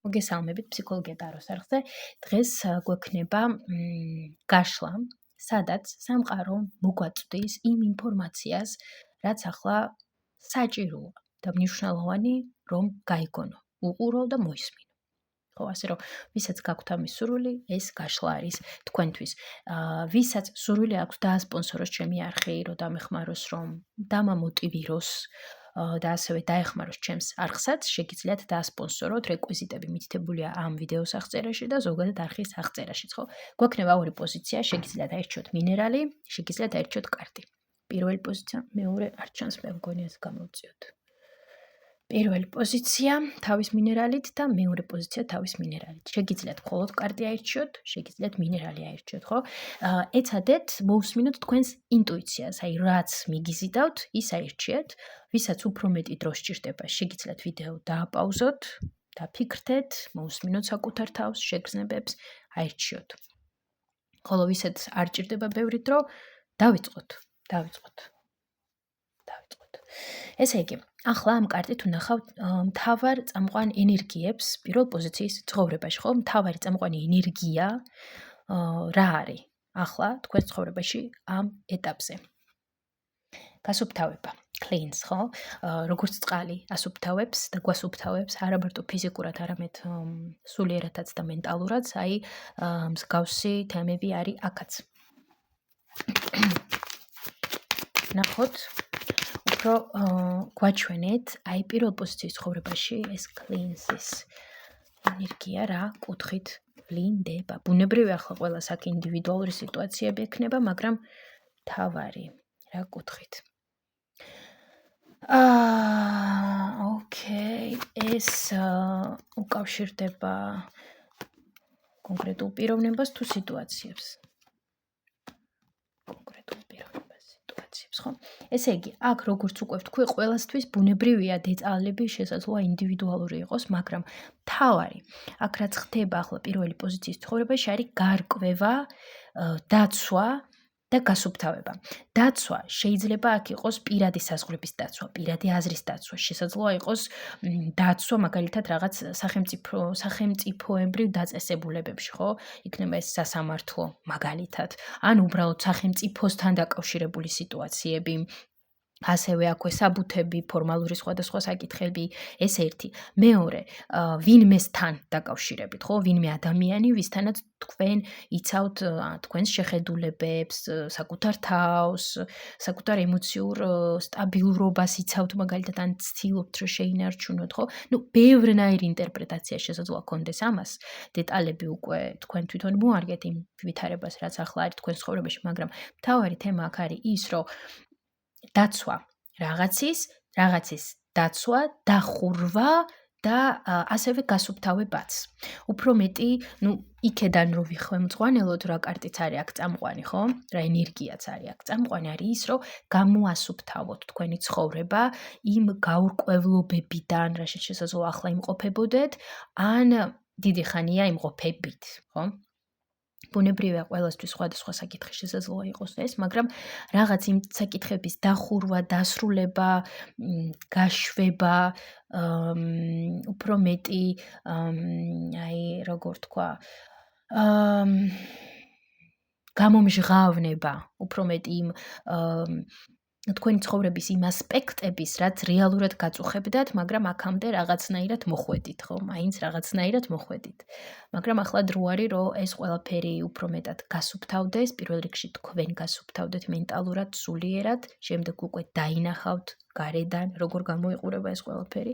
მოგესალმებით ფსიქოლოგია ტაროს არხზე. დღეს გვექნება გაშლა, სადაც სამყარო მოგვაწვდის იმ ინფორმაციას, რაც ახლა საჭიროა და მნიშვნელოვანი რომ გაიგონო, უყურო და მოისმინო. ხო, ასე რომ ვისაც გაქვთ ამის სურვილი, ეს გაშლა არის თქვენთვის. ვისაც სურვილი აქვს დაასპონსოროს ჩემი არხი, რომ დამეხმაროს, რომ დამამოტივიროს და ასევე დაეხმაროს ჩემს არხსაც, შეგიძლიათ დაასპონსოროთ, რეკვიზიტები მითითებულია ამ ვიდეოს აღწერაში და ზოგადად არხის აღწერაშიც, ხო? გვექნება ორი პოზიცია, შეგიძლიათ აირჩიოთ მინერალი, შეგიძლიათ აირჩიოთ კარტი. პირველი პოზიცია, მეორე არ ჩანს, მე მგონი ეს გამოვწიოთ. პირველი პოზიცია თავის მინერალით და მეორე პოზიცია თავის მინერალით. შეგიძლიათ მხოლოდ კარტი აირჩიოთ, შეგიძლიათ მინერალი აირჩიოთ, ხო? ეცადეთ მოусმინოთ თქვენს ინტუიციას, აი რაც მიგიზიდავთ, ის აირჩიეთ. ვისაც უფრო მეტი დრო სჭირდება, შეგიძლიათ ვიდეო დააპაუზოთ, დაფიქრდეთ, მოусმინოთ საკუთარ თავს, შეგრძნებებს, აირჩიოთ. ხოლო ვისაც არ ჭირდება ბევრი დრო, დავიწყოთ. ესე იგი, ახლა ამ კარტით ვნახავთ მთავარ წამყვან ენერგიებს პირველ პოზიციის ცხოვრებაში, ხო? მთავარი წამყვანი ენერგია რა არის? ახლა თქვენ ცხოვრებაში ამ ეტაპზე. გასუფთავება, cleanse, ხო? როგორც წყალი ასუფთავებს და გვასუფთავებს, არა მარტო ფიზიკურად, არამედ სულიერადაც და მენტალურად, აი მსგავსი თემები არის აქაც. ნახოთ უფრო გვაჩვენეთ, აი პირველ პოზიციის ცხოვრებაში ეს cleanse-ის ენერგია რა კუთხით ვლინდება. ბუნებრივია ახლა ყველას აქ ინდივიდუალური სიტუაციები ექნება, მაგრამ თავარი რა კუთხით. ოკეი, ეს უკავშირდება კონკრეტულ პიროვნებას თუ სიტუაციებს. ხო? ესე იგი, აქ როგორც უკვე ვთქვი, ყველასთვის ბუნებრივია დეტალები შესაძლოა ინდივიდუალური იყოს, მაგრამ მთავარი, აქ რაც ხდება ახლა პირველი პოზიციის ცხოვრებაში არის გარკვევა, დაცვა და გასუფთავება. დაცვა შეიძლება აქ იყოს პირადი საზღვრების დაცვა, პირადი აზრის დაცვა, შესაძლოა იყოს დაცვა მაგალითად რაღაც სახელმწიფოებრივ დაწესებულებებში, ხო? იქნება ეს სასამართლო მაგალითად, ან უბრალოდ სახელმწიფოსთან დაკავშირებული სიტუაციები. ასევე აქვე საბუთები, ფორმალური სხვადასხვა საკითხები, ეს ერთი. მეორე, ვინმესთან დაკავშირებით, ხო? ვინმე ადამიანი, ვისთანაც თქვენ იცავთ თქვენს შეხედულებებს, საკუთარ თავს, საკუთარ ემოციურ სტაბილურობას იცავთ, მაგალითად, ან ცდილობთ, რომ შეინარჩუნოთ, ხო? ბევრნაირი ინტერპრეტაცია შესაძლოა გქონდეს ამას. დეტალები უკვე თქვენ თვითონ მოარგეთ იმ ვითარებას, რაც ახლა არის თქვენ ცხოვრებაში, მაგრამ მთავარი თემა აქ არის ის, რომ დაცვა რაღაცის დაცვა, დახურვა და ასევე გასუფთავებაც. უფრო მეტი, იქედან რო ვიხმძღვანელოთ, რა კარტიც არის აქ წამყვანი, ხო? რა ენერგიაც არის აქ წამყვანი, არის ის, რომ გამოასუფთავოთ თქვენი ცხოვრება იმ გაურკვევლობებიდან, რაშიც შესაძლოა ახლა იმყოფებოდეთ, ან დიდი ხანია იმყოფებით, ხო? ბუნებრივია ყველასთვის სხვადასხვა საკითხი შესაძლოა იყოს ეს, მაგრამ რაღაც იმ საკითხების დახურვა, დასრულება, გაშვება, უფრო მეტი, აი, როგორ თქვა, გამომჟღავნება, უფრო მეტი იმ თქვენი ცხოვრების იმ ასპექტების, რაც რეალურად გაწუხებდათ, მაგრამ აქამდე რაღაცნაირად მოხვედით, ხო? მაინც რაღაცნაირად მოხვედით. მაგრამ ახლა დრო არის, რომ ეს ყველაფერი უფრო მეტად გასუფთავდეს, პირველ რიგში თქვენ გასუფთავდეთ მენტალურად, სულიერად, შემდეგ უკვე დაინახავთ გარედან, როგორ გამოიყურება ეს ყველაფერი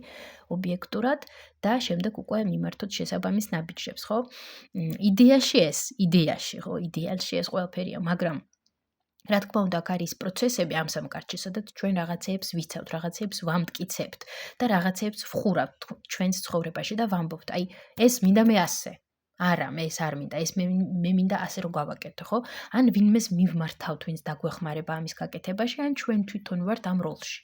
ობიექტურად და შემდეგ უკვე მიმართოთ შესაბამის ნაბიჯებს, ხო? იდეაში, ხო? იდეალში ეს ყველაფერია, მაგრამ რა თქმა უნდა, აქ არის პროცესები ამ სამკარჩში, სადაც ჩვენ რაღაცეებს ვიცავთ, რაღაცეებს ვამტკიცებთ და რაღაცეებს ვხურავთ ჩვენს ცხოვრებაში და ვამბობთ, აი, ეს მინდა მე ასე. არა, მე ეს არ მინდა, ეს მე მინდა ასე რომ გავაკეთო, ხო? ან ვინმეს მივმართავთ, ვინც დაგვეხმარება ამის გაკეთებაში, ან ჩვენ თვითონ ვართ ამ როლში.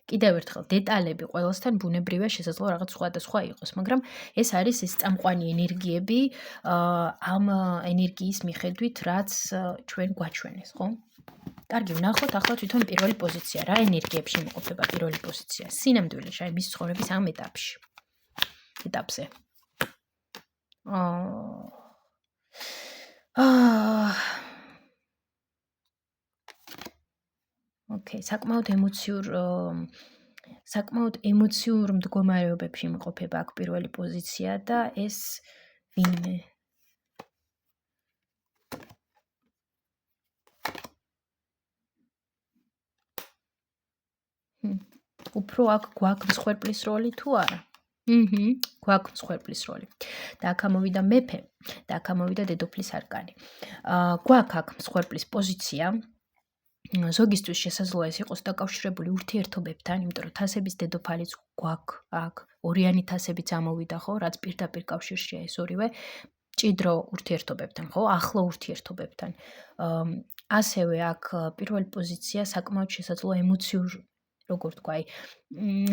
კიდევ ერთხელ, დეტალები ყველასთან ბუნებრივია შესაძლოა რაღაც სხვადასხვა იყოს, მაგრამ ეს არის ეს წამყვანი ენერგიები ამ ენერგიის მიხედვით, რაც ჩვენ გვაჩვენეს, ხო? კარგი, ვნახოთ ახლა თვითონ პირველი პოზიცია, რა ენერგიებში იმყოფება პირველი პოზიცია? სინამდვილეში, აი მის ცხოვრების ამ ეტაპზე. აა ოკეი, საკმაოდ ემოციურ მდგომარეობებში იმყოფება აქ პირველი პოზიცია და ეს ვინმე. უფრო აქ გვაქვს მსხვერპლის როლი თუ არა? გვაქვს მსხვერპლის როლი. და აქ ამოვიდა მეფე და აქ ამოვიდა დედოფლის არკანი. გვაქვს აქ მსხვერპლის პოზიცია. ზოგისთვის შესაძლოა ეს იყოს დაკავშირებული ურთიერთობებთან, იმიტომ რომ თასების დედოფალიც გვაქვს აქ, ორიანი თასებიც ამოვიდა, ხო, რაც პირდაპირ კავშირშია ეს ორივე მჭიდრო ურთიერთობებთან, ხო, ახლო ურთიერთობებთან. ასევე აქ პირველი პოზიცია საკმაოდ შესაძლოა ემოციურ, როგორ თქვა,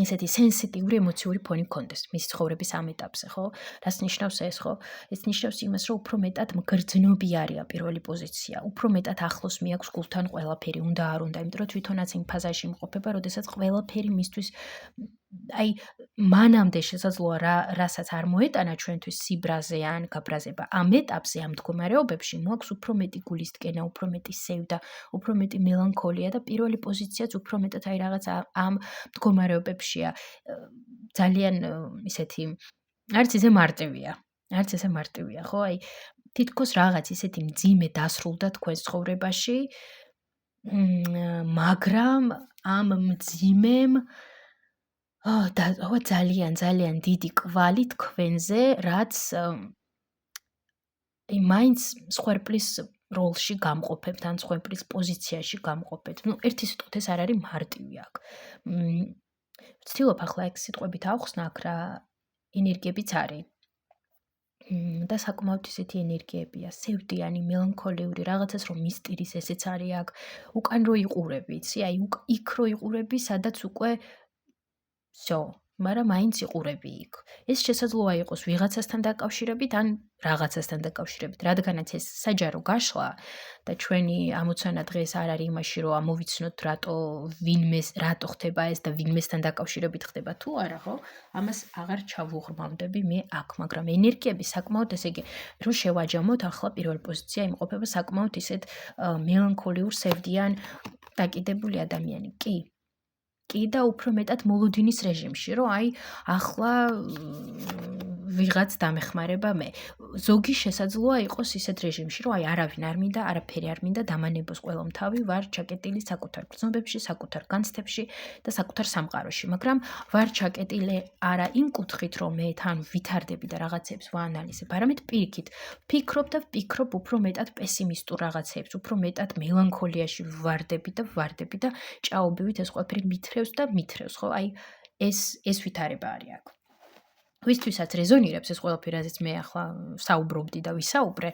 ესეთი სენსიტიური ემოციური ფონი გქონდეს მის ცხოვრების ამ ეტაპზე, ხო? რას ნიშნავს ეს, ხო? ეს ნიშნავს იმას, რომ უფრო მეტად მგრძნობიარეა პირველი პოზიცია, უფრო მეტად ახლოს მიაქვს გულთან ყველაფერი, უნდა არ უნდა, იმიტომ რომ თვითონაც იმ ფაზაში იმყოფება, როდესაც ყველაფერი მისთვის აი მანამდე შესაძლოა რასაც არ მოეტანა ჩვენთვის სიბრაზე ან გაბრაზება. ამ ეტაპზე, ამ მდგომარეობებში მოაქვს უფრო მეტი გულისტკენა, უფრო მეტი სევდა, უფრო მეტი მელანქოლია და პირველი პოზიციაც უფრო მეტად აი რაღაც ამ მდგომარეობებშია. ძალიან ისეთი არც ისე მარტივია. არც ისე მარტივია, ხო? აი თითქოს რაღაც ისეთი მძიმე დასრულდა თქვენს ცხოვრებაში, მაგრამ ამ მძიმემ და ძალიან დიდი კვალი თქვენზე, რაც მაინც მსხვერპლის როლში გამყოფებთ, ან მსხვერპლის პოზიციაში გამყოფებთ. ერთი სიტყვით ეს არ არის მარტივი აქ. ვცდილობ ახლა ეგ სიტყვებით ავხსნა აქ რა ენერგიებიც არის. და საკმაოდ ისეთი ენერგიებია, სევდიანი, მელანქოლიური, რაღაცას რომ მისტირის ესეც არის აქ. უკან რო იყურები, იცი? აი იქ რო იყურები, სადაც უკვე всё, მაგრამ მაინც იყურები იქ. ეს შესაძლოა იყოს ვიღაცასთან დაკავშირებით, ან რაღაცასთან დაკავშირებით, რადგანაც ეს საჯარო გაშლა და ჩვენი ამოცანა დღეს არ არის იმაში, რომ ამოვიცნოთ რატო ხდება ეს და ვინმესთან დაკავშირებით ხდება თუ არა, ხო? ამას აღარ ჩავუღრმავდები მე აქ, მაგრამ ენერგიები საკმაოდ, ესე იგი, რომ შევაჯამოთ, ახლა პირველი პოზიცია იმყოფება საკმაოდ ისეთ მელანქოლიურ, სევდიან დაკიდებული ადამიანი. კი და უფრო მეტად მოლოდინის რეჟიმში, რომ აი ახლა ვიღაც დამეხმარება მე. ზოგი შესაძლოა იყოს ისეთ რეჟიმში, რომ აი არავინ არ მინდა, არაფერი არ მინდა, დამანებოს ყველამ თავი, ვარ ჩაკეტილი საკუთარ გრძნობებში, საკუთარ განცდებში და საკუთარ სამყაროში, მაგრამ ვარ ჩაკეტილი არა იმ კუთხით, რომ მე თან ვითარდები და რაღაცებს ვაანალიზებ, არამედ პირიქით, ვფიქრობ და ვფიქრობ უფრო მეტად პესიმისტურ რაღაცებს, უფრო მეტად მელანქოლიაში ვარდები და ჭაობივით ეს ყველაფერი მithრევს და მithრევს, ხო? აი ეს ვითარება არის აქ. ვისთვისაც რეზონირებს ეს ყველაფერი, რაზეც მე ახლა საუბრობდი და ვისაუბრე,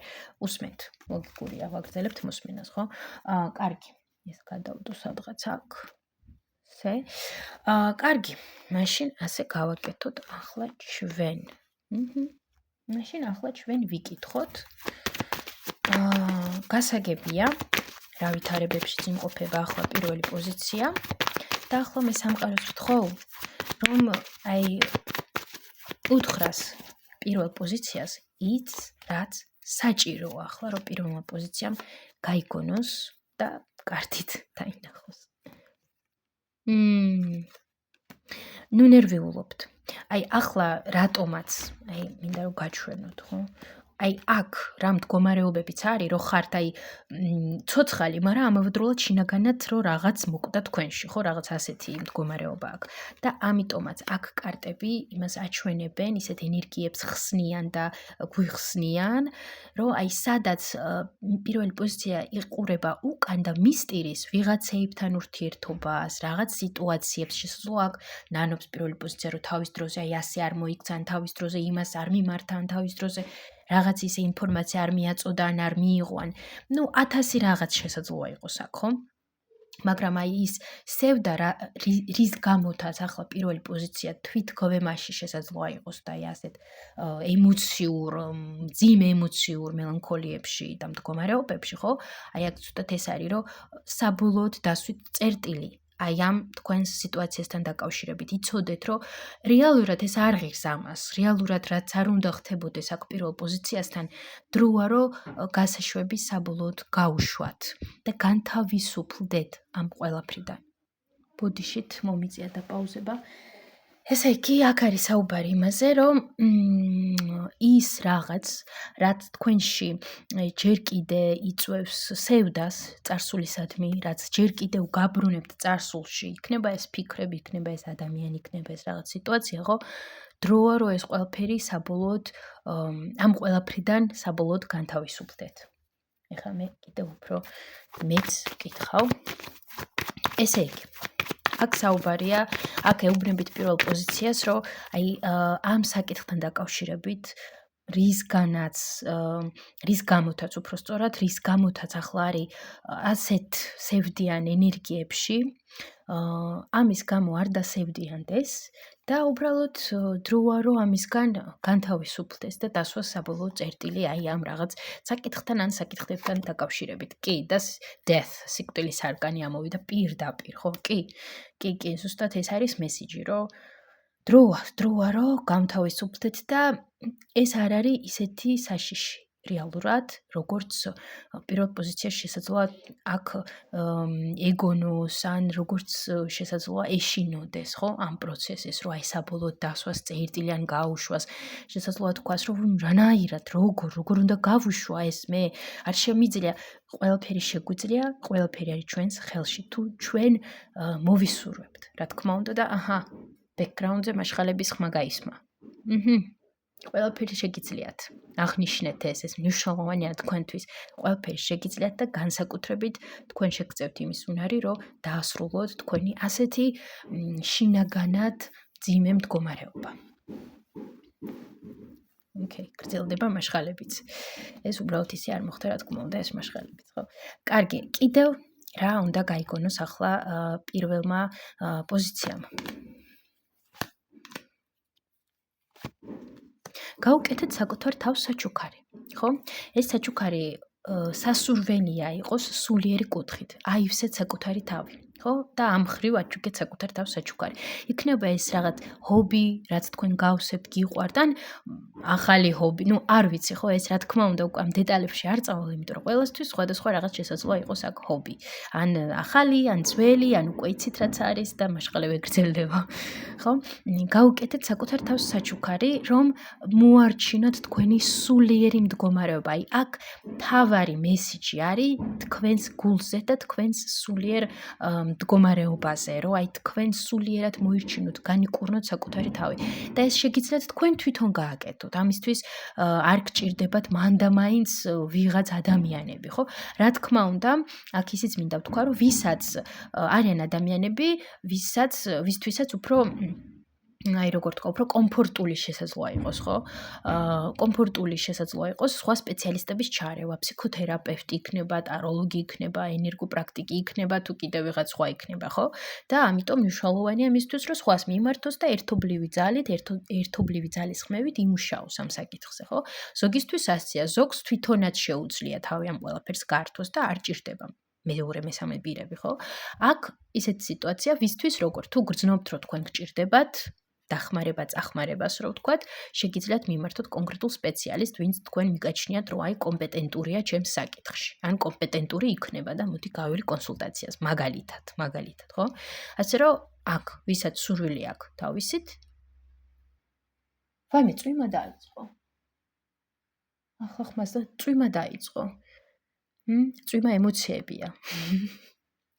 უსმენთ. ლოგიკურია, ვაგრძელებთ მოსმენას, ხო? კარგი. ეს გადავდო სადღაც აქ. ესე. კარგი. მაშინ ასე გავაკეთოთ ახლა ჩვენ. მაშინ ახლა ჩვენ ვიკითხოთ. გასაგებია, რა ვითარებებშიც იმყოფება ახლა პირველი პოზიცია. და ახლა მე სამყაროს ვთხოვ, რომ აი უთხრას პირველ პოზიციას იც, რაც საჭიროა ახლა, რომ პირველმა პოზიციამ გაიგონოს და კარტით დაინახოს. ნუ ნერვიულობთ. აი ახლა რატომაც, აი მინდა რომ გაჩვენოთ, ხო? აი აქ რა მდგომარეობებიც არის, რომ ხართ აი ცოცხალი, მაგრამ ამავდროულად შინაგანად რომ რაღაც მოკვდა თქვენში, ხო, რაღაც ასეთი მდგომარეობა აქვს. და ამიტომაც აქ კარტები იმას აჩვენებენ, ისეთ ენერგიებს ხსნიან და გვიხსნიან, რომ აი სადაც პირველი პოზიცია იყურება უკან და მისტირის ვიღაცეებთან ურთიერთობას, რაღაც სიტუაციებს, შესაძლოა აქ ნანობს პირველი პოზიცია, რომ თავის დროზე აი ასე არ მოიქცა, ან თავის დროზე იმას არ მიმართა, ან თავის დროზე რაღაც ისე ინფორმაცია არ მიაწოდა, ან არ მიიღო, ან 1000 რაღაც შესაძლოა იყოს აქ, ხო? მაგრამ აი ის სევდა რის გამოთაც ახლა პირველი პოზიცია თვითგოვემაში შესაძლოა იყოს და აი ასეთ ემოციურ, მძიმე ემოციურ მელანქოლიებში და მდგომარეობებში, ხო? აი აქ ცოტათ ეს არის, რომ საბოლოოდ დასვით წერტილი აი ამ თქვენს სიტუაციასთან დაკავშირებით იცოდეთ, რომ რეალურად ეს არ ღირს ამას, რეალურად რაც არ უნდა ხდებოდეს აქ პირველ პოზიციასთან, დროა რომ გასაშვები საბოლოოდ გაუშვათ და განთავისუფლდეთ ამ ყველაფრიდან. ბოდიშით მომიწია და პაუზება. ესე იგი, აქ არის საუბარი იმაზე, რომ ის რაღაც, რაც თქვენში ჯერ კიდე იწვევს სევდას წარსულისადმი, რაც ჯერ კიდევ გაბრუნებთ წარსულში, იქნება ეს ფიქრები, იქნება ეს ადამიანი, იქნება ეს რაღაც სიტუაცია, ხო? დროა რომ ეს ყველაფერი საბოლოოდ ამ ყველაფრიდან საბოლოოდ განთავისუფლდეთ. ეხლა მე კიდევ უფრო მეც ვკითხავ. ესე იგი, აქ საუბარია, აქ ეუბნებით პირველ პოზიციას, რომ აი ამ საკითხთან დაკავშირებით რის გამოთაც უფრო სწორად, რის გამოთაც ახლა არის ასეთ სევდიან ენერგიებში, ამის გამო არ დასევდიანდეს და უბრალოდ დროა რომ ამისგან განთავისუფლდეს და დასვას საბოლოო წერტილი აი ამ რაღაც საკითხთან ან საკითხებთან დაკავშირებით. კი, და death, სიკვდილის არკანი ამოვიდა პირდაპირ, ხო? კი, ზუსტად ეს არის მესიჯი, რომ დროა რომ განთავისუფლდეთ და ეს არ არის ისეთი საშიში. რეალურად, როგორც პირველ პოზიციაში შესაძლოა აქ ეგონოს ან როგორც შესაძლოა ეშინოდეს, ხო, ამ პროცესის, რომ აი საბოლოოდ დასვას წერტილი ან გაუშვას, შესაძლოა თქვას, რომ რანაირად, როგორ უნდა გავუშვა ეს მე, არ შემიძლია, ყველაფერი შეგვიძლია, ყველაფერი არის ჩვენს ხელში, თუ ჩვენ მოვისურვებთ, რა თქმა უნდა და აჰა, ბექგრაუნდზე მაშხალების ხმა გაისმა. ყველაფერი შეგიძლიათ. აღნიშნეთ ეს მნიშვნელოვანია თქვენთვის. ყველაფერი შეგიძლიათ და განსაკუთრებით თქვენ შეგწევთ იმის უნარი, რომ დაასრულოთ თქვენი ასეთი შინაგანად მძიმე მდგომარეობა. ოკეი, გრძელდება მაშხალებიც. ეს უბრალოდ ისე არ მოხდა, რა თქმა უნდა, ეს მაშხალებიც, ხო? კარგი, კიდევ რა უნდა გაიგონოს ახლა პირველმა პოზიციამ? გაუკეთეთ საკუთარ თავს საჩუქარი, ხო? ეს საჩუქარი სასურველია იყოს სულიერი კუთხით. აივსეთ საკუთარი თავი, ხო? და ამ ხრივ აჩუქეთ საკუთარ თავს საჩუქარი. იქნება ეს რაღაც ჰობი, რაც თქვენ გავსებთ, გიყვართ, ან ახალი ჰობი, არ ვიცი, ხო, ეს რა თქმა უნდა უკვე ამ დეტალებში არ წავალ, იმიტომ რომ ყველასთვის სხვადასხვა რაღაც შესაძლოა იყოს აქ ჰობი. ან ახალი, ან ძველი, ან უკვე იცით რაც არის და მაშყალები გრძელდება, ხო? გაუკეთეთ საკუთარ თავს საჩუქარი, რომ მოარჩინოთ თქვენი სულიერი მდგომარეობა. აი, აქ თავარი მესიჯი არის თქვენს გულზე და თქვენს სულიერ მდგომარეობაზე, რომ აი თქვენ სულიერად მოირჩინოთ, განიკურნოთ საკუთარი თავი. და ეს შეგიძლიათ თქვენ თვითონ გააკეთოთ. ამისთვის არ გჭირდებათ მანდამაინც ვიღაც ადამიანები, ხო? რა თქმა უნდა, აქ ისიც მინდა ვთქვა, რომ ვისაც არიან ადამიანები, ვისთვისაც უფრო აი როგორ თქვა, უფრო კომფორტული შესაძლოა იყოს, ხო? კომფორტული შესაძლოა იყოს სხვა სპეციალისტების ჩარევა, ფსიქოთერაპევტი იქნება, ტაროლოგი იქნება, ენერგოპრაქტიკი იქნება, თუ კიდევ ვიღაც სხვა იქნება, ხო? და ამიტომ მნიშვნელოვანია მისთვის, რომ სხვას მიმართოს და ერთობლივი ძალის ხმევით იმუშაოს ამ საკითხზე, ხო? ზოგისთვის ასეა, ზოგს თვითონაც შეუძლია თავი ამ ყველაფერს გართოს და არ ჭირდება მეორე მესამე პირები, ხო? აქ ისეთი სიტუაცია ვისთვის როგორ თუ გრძნობთ, რომ თქვენ გჭირდებათ დახმარება, წახმარებას, რო ვთქვათ, შეგიძლიათ მიმართოთ კონკრეტულ სპეციალისტს, ვინც თქვენ მიგაჩნიათ, რომ აი კომპეტენტურია ჩემს საკითხში. ან კომპეტენტური იქნება და მოდი გავივლი კონსულტაციას, მაგალითად, ხო? ასე რომ აქ, ვისაც სურვილი აქვს თავისით, ვაიმე წვიმა დაიწყო. ახლა ხმას და წვიმა დაიწყო. წვიმა ემოციებია.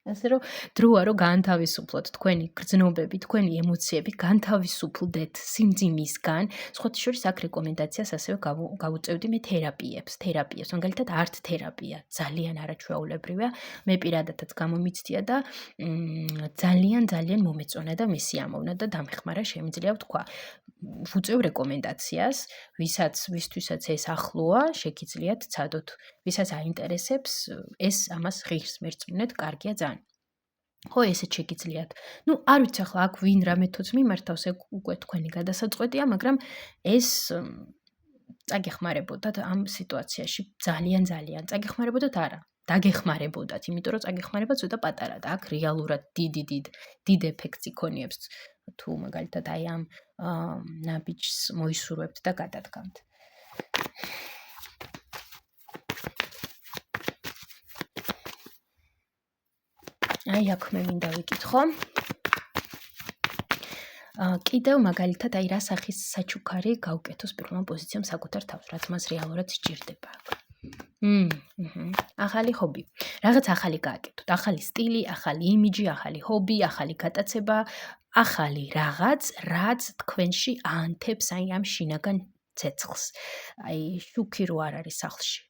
ასე რომ დროა რომ განთავისუფლოთ თქვენი გრძნობები, თქვენი ემოციები, განთავისუფლდეთ სიმძიმისგან. სხვათა შორის აქ რეკომენდაციას ასევე გავუწევდი მე თერაპიებს, მაგალითად არტ თერაპია, ძალიან არაჩვეულებრივია. მე პირადადაც გამომიცდია და ძალიან მომეწონა და მესიამოვნა და დამეხმარა, შემიძლია ვთქვა. ვუწევ რეკომენდაციას, ვისთვისაც ეს ახლოა, შეგიძლიათ ცადოთ. ვისაც აინტერესებს, ეს ამას ღირს მერწმუნეთ, კარგია ძალიან. ხო, ესეც შეგიძლიათ. არ ვიცი ახლა აქ ვინ რა მეთოდს მიმართავს, ეგ უკვე თქვენი გადასაწყვეტია, მაგრამ ეს წაგეხმარებოდათ ამ სიტუაციაში ძალიან წაგეხმარებოდათ არა. დაგეხმარებოდათ, იმიტომ რომ წაგეხმარება ცოტა პატარა და აქ რეალურად დიდ ეფექტს იქონიებს თუ მაგალითად აი ამ ნაბიჯს მოისურვებთ და გადადგამთ. აი აქ მე მინდა ვიკითხო. კიდევ მაგალითად აი რა სახის საჩუქარი გავუკეთოს პირველმა პოზიციამ საკუთარ თავს, რაც მას რეალურად სჭირდება. ახალი ჰობი. რაღაც ახალი გააკეთოთ. ახალი სტილი, ახალი იმიჯი, ახალი ჰობი, ახალი გატაცება, ახალი რაღაც, რაც თქვენში აანთებს აი ამ შინაგან ცეცხლს. აი შუქი რო არ არის სახლში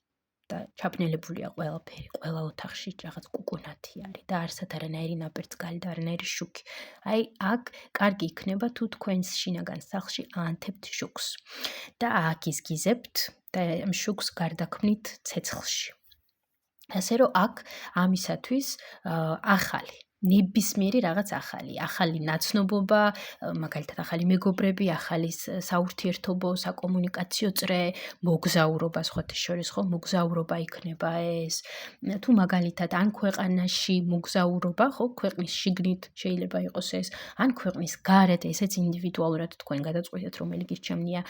და ჩაფნელებულია ყველაფერი, ყველა ოთახში რაღაც კუკუნათი არის და არსად არანაირი ნაპერწკალი და არანაირი შუქი. აი აქ კარგი იქნება თუ თქვენს შინაგან სახლში აანთებთ შუქს და ააგიზგიზებთ და ამ შუქს გარდაქმნით ცეცხლში. ასე რომ აქ ამისათვის ახალი ნებისმიერი რაღაც ახალი ნაცნობობა, მაგალითად ახალი მეგობრები, ახალი საურთიერთობო, საკომუნიკაციო წრე, მოგზაურობა სხვათა შორის, ხო, მოგზაურობა იქნება ეს. თუ მაგალითად ან ქვეყანაში მოგზაურობა, ხო, ქვეყნის შიგნით შეიძლება იყოს ეს, ან ქვეყნის გარეთ, ესეც ინდივიდუალურად თქვენ გადაწყვეტეთ, რომელი გირჩევნია.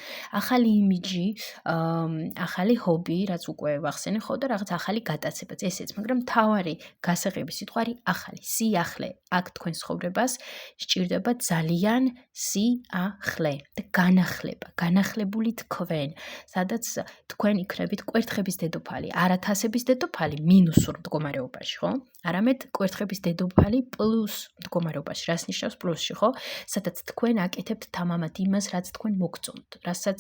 ახალი იმიჯი, ახალი ჰობი, რაც უკვე ვახსენე ხო და რაღაც ახალი გატაცებაც ესეც, მაგრამ მთავარი გასაღები სიტყვა არის ახალი, სიახლე. აქ თქვენ ცხოვრებას სჭირდება ძალიან სიახლე და განახლება, განახლებული თქვენ, სადაც თქვენ იქნებით კვერთხების დედოფალი, არა თასების დედოფალი მინუსურ მდგომარეობაში, ხო? არამედ კვერთხების დედოფალი პლუს მდგომარეობაში, რას ნიშნავს პლუსში, ხო? სადაც თქვენ აკეთებთ თამამად იმას, რაც თქვენ მოგწონთ, რასაც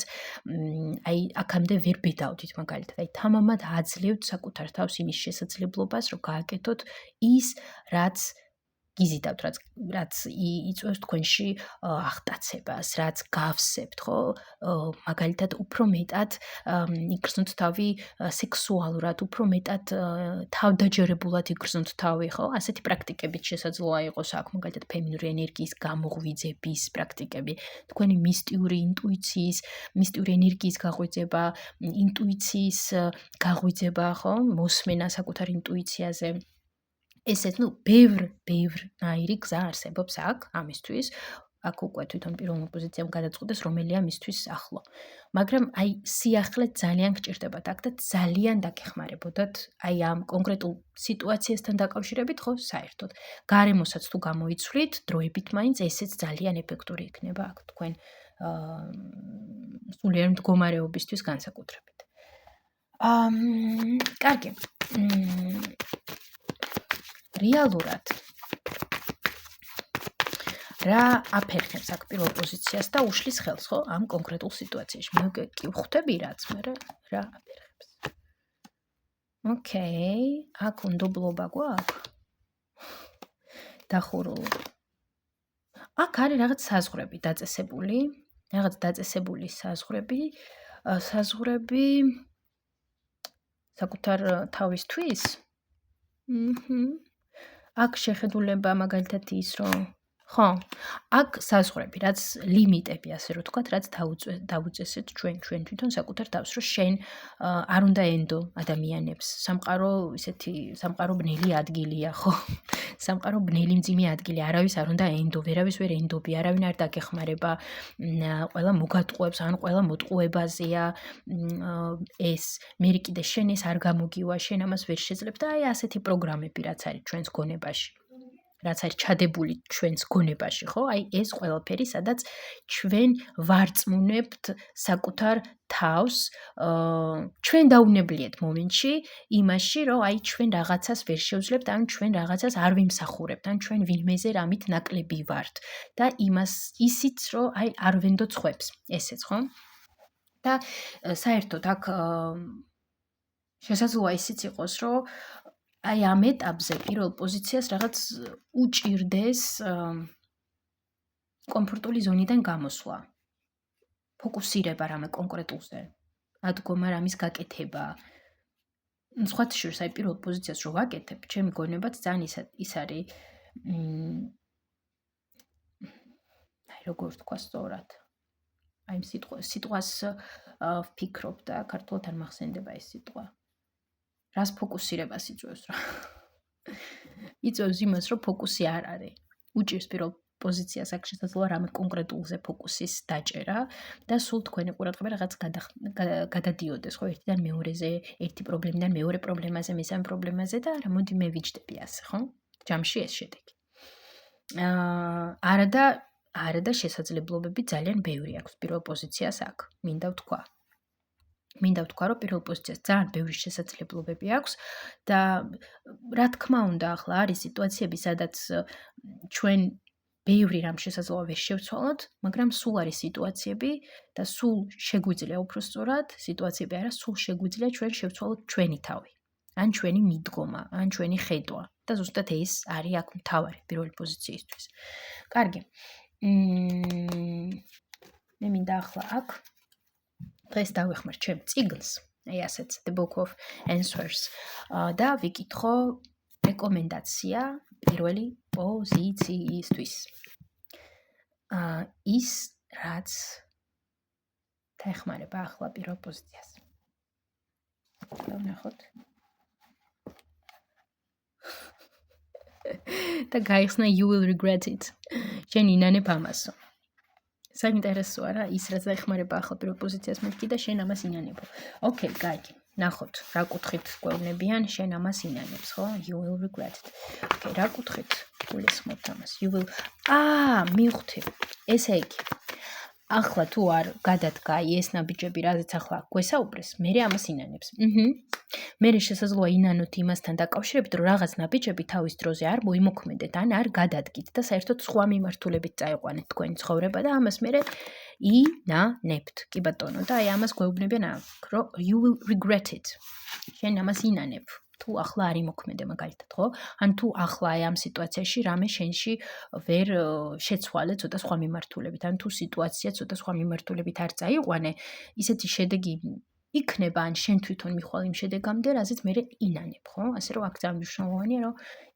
აი აქამდე ვერ ბედავდით მაგალითად, აი თამამად აძლევთ საკუთარ თავს იმის შესაძლებლობას, რომ გააკეთოთ ის, რაც გიზიდავთ, რაც იწვევს თქვენში აღტაცებას, რაც გავსებთ, ხო? მაგალითად უფრო მეტად იგრძნოთ თავი სექსუალურად, უფრო მეტად თავდაჯერებულად იგრძნოთ თავი, ხო? ასეთი პრაქტიკებით შესაძლოა იყოს აქ მაგალითად ფემინური ენერგიის გამოღვიძების პრაქტიკები, თქვენი მისტიური ინტუიციის, მისტიური ენერგიის გაღვიძება, ინტუიციის გაღვიძება, ხო? მოსმენა საკუთარ ინტუიციაზე. ესეთ, ბევრნაირი გზა არსებობს აქ ამისთვის. აქ უკვე თვითონ პირველმა პოზიციამ გადაწყვეტეს, რომელია მისთვის ახლო. მაგრამ აი სიახლე ძალიან გჭირდებათ აქ და ძალიან დაგეხმარებოდათ აი ამ კონკრეტულ სიტუაციასთან დაკავშირებით, ხო, საერთოდ. გარემოსაც თუ გამოიცვლით, დროებით მაინც ესეც ძალიან ეფექტური იქნება აქ თქვენ სულიერ მდგომარეობისთვის განსაკუთრებით. კარგი. რეალურად რა აფერხებს აქ პირველ პოზიციას და უშლის ხელს, ხო, ამ კონკრეტულ სიტუაციაში. მე კი ვხვდები რაც, მაგრამ რა აფერხებს. ოკეი, აქ უნდობლობა გვაქვს. დახურული. აქ არის რაღაც საზღვრები დაწესებული, საზღვრები საკუთარ თავისთვის. აქ შეხედულება მაგალითად ის, რომ ხო, აქ საზღვრები, რაც ლიმიტები, ასე რომ ვთქვათ, რაც დავუწესეთ ჩვენ თვითონ საკუთარ თავს, რომ შენ არ უნდა ენდო ადამიანებს. სამყარო ბნელი ადგილია, ხო? სამყარო ბნელი მძიმე ადგილი, არავის არ უნდა ენდო, ვერავის ვერ ენდობი, არავინ არ დაგეხმარება, ყველა მოგატყუებს, ან ყველა მოტყუებაზეა ეს, მე კიდე შენ ეს არ გამოგივა, შენ ამას ვერ შეძლებ და აი ასეთი პროგრამები, რაც არის ჩვენს გონებაში. რაც არის ჩადებული ჩვენს გონებაში, ხო? აი ეს ყველაფერი, სადაც ჩვენ ვარწმუნებთ საკუთარ თავს, ჩვენ დაუნებლიეთ მომენტში იმაში, რომ აი ჩვენ რაღაცას ვერ შევძლებთ, ან ჩვენ რაღაცას არ ვიმსახურებთ, ან ჩვენ ვინმეზე რამით ნაკლები ვართ და ისიც, რომ აი არ ვენდოთ ხვებს, ესეც, ხო? და საერთოდ აქ შესაძლოა ისიც იყოს, რომ აი ამ ეტაპზე პირველ პოზიციას რაღაც უჭირდეს კომფორტული ზონიდან გამოსვლა. ფოკუსირება რამე კონკრეტულზე. ადგომა რამის გაკეთება. სხვათა შორის აი პირველ პოზიციას რო ვაკეთებ, ჩემი გონებაც ძალიან ის არის აი როგორ ვთქვა სწორად. აი სიტყვას ვფიქრობ და ქართულად არ მახსენდება ეს სიტყვა. რას ფოკუსირებას იწვევს რა? იწვევს იმას, რომ ფოკუსი არ არის. უჭირს პირველ პოზიციას აქ შესაძლოა რამე კონკრეტულზე ფოკუსის დაჭერა და სულ თქვენი ყურადღება რაღაც გადადიოდეს, ხო, ერთიდან მეორეზე, ერთი პრობლემიდან მეორე პრობლემაზე, მესამე პრობლემაზე და რა მოდი მე ვიჯდები ასე, ხო? ჯამში ეს შედეგი. არადა შესაძლებლობები ძალიან ბევრი აქვს პირველ პოზიციას აქ. მინდა ვთქვა, რომ პირველ პოზიციას ძალიან ბევრი შესაძლებლობები აქვს და რა თქმა უნდა, ახლა არის სიტუაციები, სადაც ჩვენ ბევრი რამ შესაძლოა ვერ შევცვალოთ, მაგრამ სულ არის სიტუაციები და სულ შეგვიძლია უფრო სწორად, სიტუაციები არა, სულ შეგვიძლია ჩვენ შევცვალოთ ჩვენი თავი, ან ჩვენი მიდგომა, ან ჩვენი ხედვა და ზუსტად ეს არის აქ მთავარი პირველი პოზიციისთვის. კარგი. მე მინდა ახლა აქ დღეს დავეხმარ ჩემ წიგნს, აი ასეც The Book of Answers და ვიკითხო რეკომენდაცია პირველი პოზიციისთვის. ის რაც დაეხმარება ახლა პირველ პოზიციას. ვნახოთ. და გაიხსნა you will regret it. შენ ინანებ ამასო. საინტერესოა რა, ის რაც დაეხმარება ახლა პირველ პოზიციას მეთქი და შენ ამას ინანებო. ოკეი, გაიგე. ნახოთ, რა კუთხით გვეუბნებიან, შენ ამას ინანებს, ხო? You will regret it. ოკეი, რა კუთხით გულისხმობთ ამას? You will მივხვდი. ესე იგი, ახლა თუ არ გადადგა ეს ნაბიჯები, რაზეც ახლა გვესაუბრეს, მე ამას ინანებს. მე შესაძლოა ინანოთ იმასთან დაკავშირებით, რომ რაღაც ნაბიჯები თავის დროზე არ მოიმოქმედეთ, ან არ გადადგით და საერთოდ სხვა მიმართულებით წაიყვანეთ თქვენი ცხოვრება და ამას მე ინანებთ. კი ბატონო, და აი ამას გვეუბნებიან რომ you will regret it. შენ ამას ინანებ. თუ ახლა არ იმოქმედე მაგალითად, ხო? ან თუ ახლა აი ამ სიტუაციაში რამე შენში ვერ შეცვალე ცოტა სხვა მიმართულებით, ან თუ სიტუაცია ცოტა სხვა მიმართულებით არ წაიყვანე, ისეთი შედეგი იქნება, ან შენ თვითონ მიხვალ იმ შედეგამდე, რაზეც მე ინანებ, ხო? ასე რომ აქ ძალიან მნიშვნელოვანია, რომ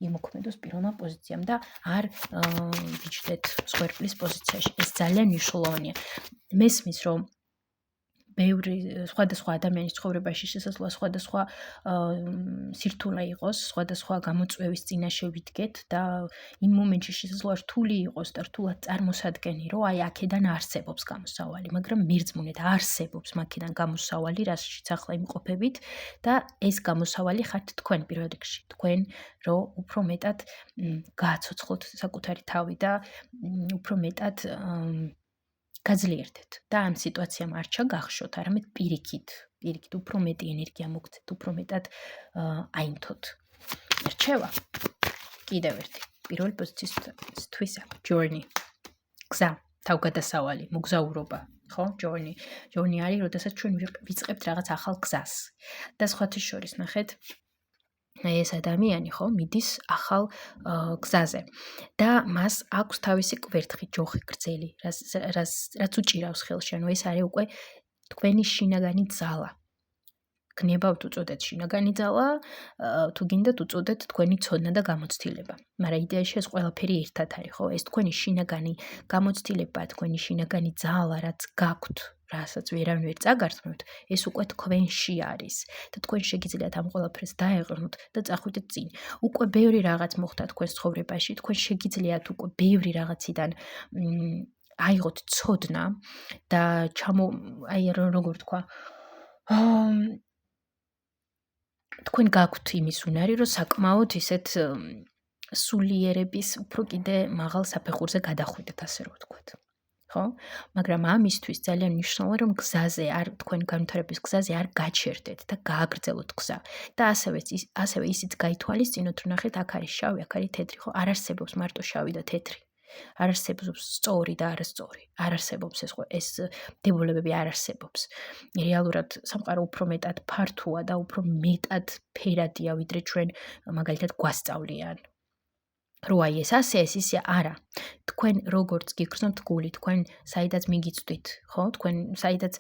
იმოქმედოს პირველმა პოზიციამ და არ ვიჯდეთ მსხვერპლის პოზიციაში. ეს ძალიან მნიშვნელოვანია. მესმის, რომ ბევრი სხვადასხვა ადამიანის ცხოვრებაში შესაძლოა სხვადასხვა სირთულე იყოს, სხვადასხვა გამოწვევის წინაშე ვიდგეთ და იმ მომენტში შესაძლოა რთული იყოს და რთულად წარმოსადგენი, რომ აი აქედან არსებობს გამოსავალი, მაგრამ მირწმუნეთ, არსებობს მაქედან გამოსავალი, რასაც ახლა იმყოფებით და ეს გამოსავალი ხართ თქვენ პირველ რიგში. თქვენ, რომ უფრო მეტად გააცოცხლოთ საკუთარი თავი და უფრო მეტად გაძლიერდეთ და ამ სიტუაციამ არ ჩაგახშოთ, არამედ პირიქით უფრო მეტი ენერგია მოგცეთ, უფრო მეტად აინთოთ. რჩევა. კიდევ ერთი. პირველი პოზიციისთვის journey. გზა, თავგადასავალი, მოგზაურობა, ხო? journey არის, როდესაც ჩვენ ვიწყებთ რაღაც ახალ გზას. და სხვათა შორის ნახეთ, ეს ადამიანი ხო მიდის ახალ გზაზე და მას აქვს თავისი კვერთხი, ჯოხი გრძელი, რაც უჭირავს ხელში, ანუ ეს არის უკვე თქვენი შინაგანი ძალა. გნებავთ უწოდეთ შინაგანი ძალა, თუ გინდათ უწოდეთ თქვენი ცოდნა და გამოცდილება. მაგრამ იდეაში ეს ყველაფერი ერთად არის, ხო? ეს თქვენი შინაგანი გამოცდილება, თქვენი შინაგანი ძალა, რაც გაქვთ, რასაც ვერავინ ვერ წაგართმევთ, ეს უკვე თქვენში არის და თქვენ შეგიძლიათ ამ ყველაფერს დაეღრმოთ და წახვიდეთ წინ. უკვე ბევრი რაღაც მოხდა თქვენს ცხოვრებაში, თქვენ შეგიძლიათ უკვე ბევრი რაღაციდან აიღოთ ცოდნა და აი როგორ ვთქვა, თქვენ გაქვთ იმის უნარი, რომ საკმაოდ ისეთ სულიერების უფრო კიდე მაღალ საფეხურზე გადახვიდეთ, ასე რომ ვთქვათ. ხო? მაგრამ ამისთვის ძალიან მნიშვნელოვანია, რომ გზაზე თქვენ განვითარების გზაზე არ გაჩერდეთ და გააგრძელოთ გზა. და ასევე ისიც გაითვალისწინოთ, რომ ნახეთ, აქ არის შავი, აქ არის თეთრი, ხო? არ არსებობს მარტო შავი და თეთრი. არ არსებობს სწორი და არასწორი. არ არსებობს ეს დებულებები არ არსებობს. რეალურად სამყარო უფრო მეტად ფართოა და უფრო მეტად ფერადია, ვიდრე ჩვენ მაგალითად გვასწავლიან. რო აი ეს ასე, ეს ისე არა. თქვენ როგორც გიგრძნობთ გული, თქვენ საიდაც მიგიწვით, ხო? თქვენ საიდაც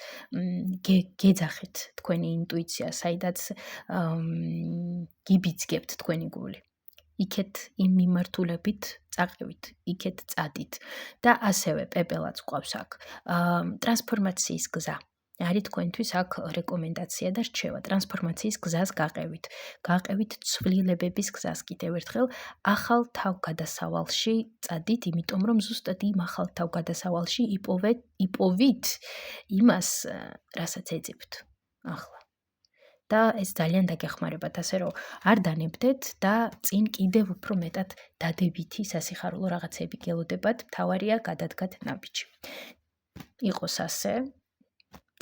გეძახეთ თქვენი ინტუიცია, საიდაც გიბიძგებთ თქვენი გული. იქეთ იმ მიმართულებით წაყევით, იქეთ წადით და ასევე პეპელაც გვყავს აქ. ტრანსფორმაციის გზა. არის თქვენთვის აქ რეკომენდაცია და რჩევა ტრანსფორმაციის გზას გაყევით. გაყევით ცვლილებების გზას კიდევ ერთხელ ახალ თავგადასავალში წადით, იმიტომ რომ ზუსტად იმ ახალ თავგადასავალში იპოვით იმას, რასაც ეძებთ ახლა. და ეს ძალიან დაგეხმარებათ, ასე რომ არ დანებდეთ და წინ კიდევ უფრო მეტად დადებითი სასიხარულო რაღაცები გელოდებათ, მთავარია გადადგათ ნაბიჯი. იყოს ასე,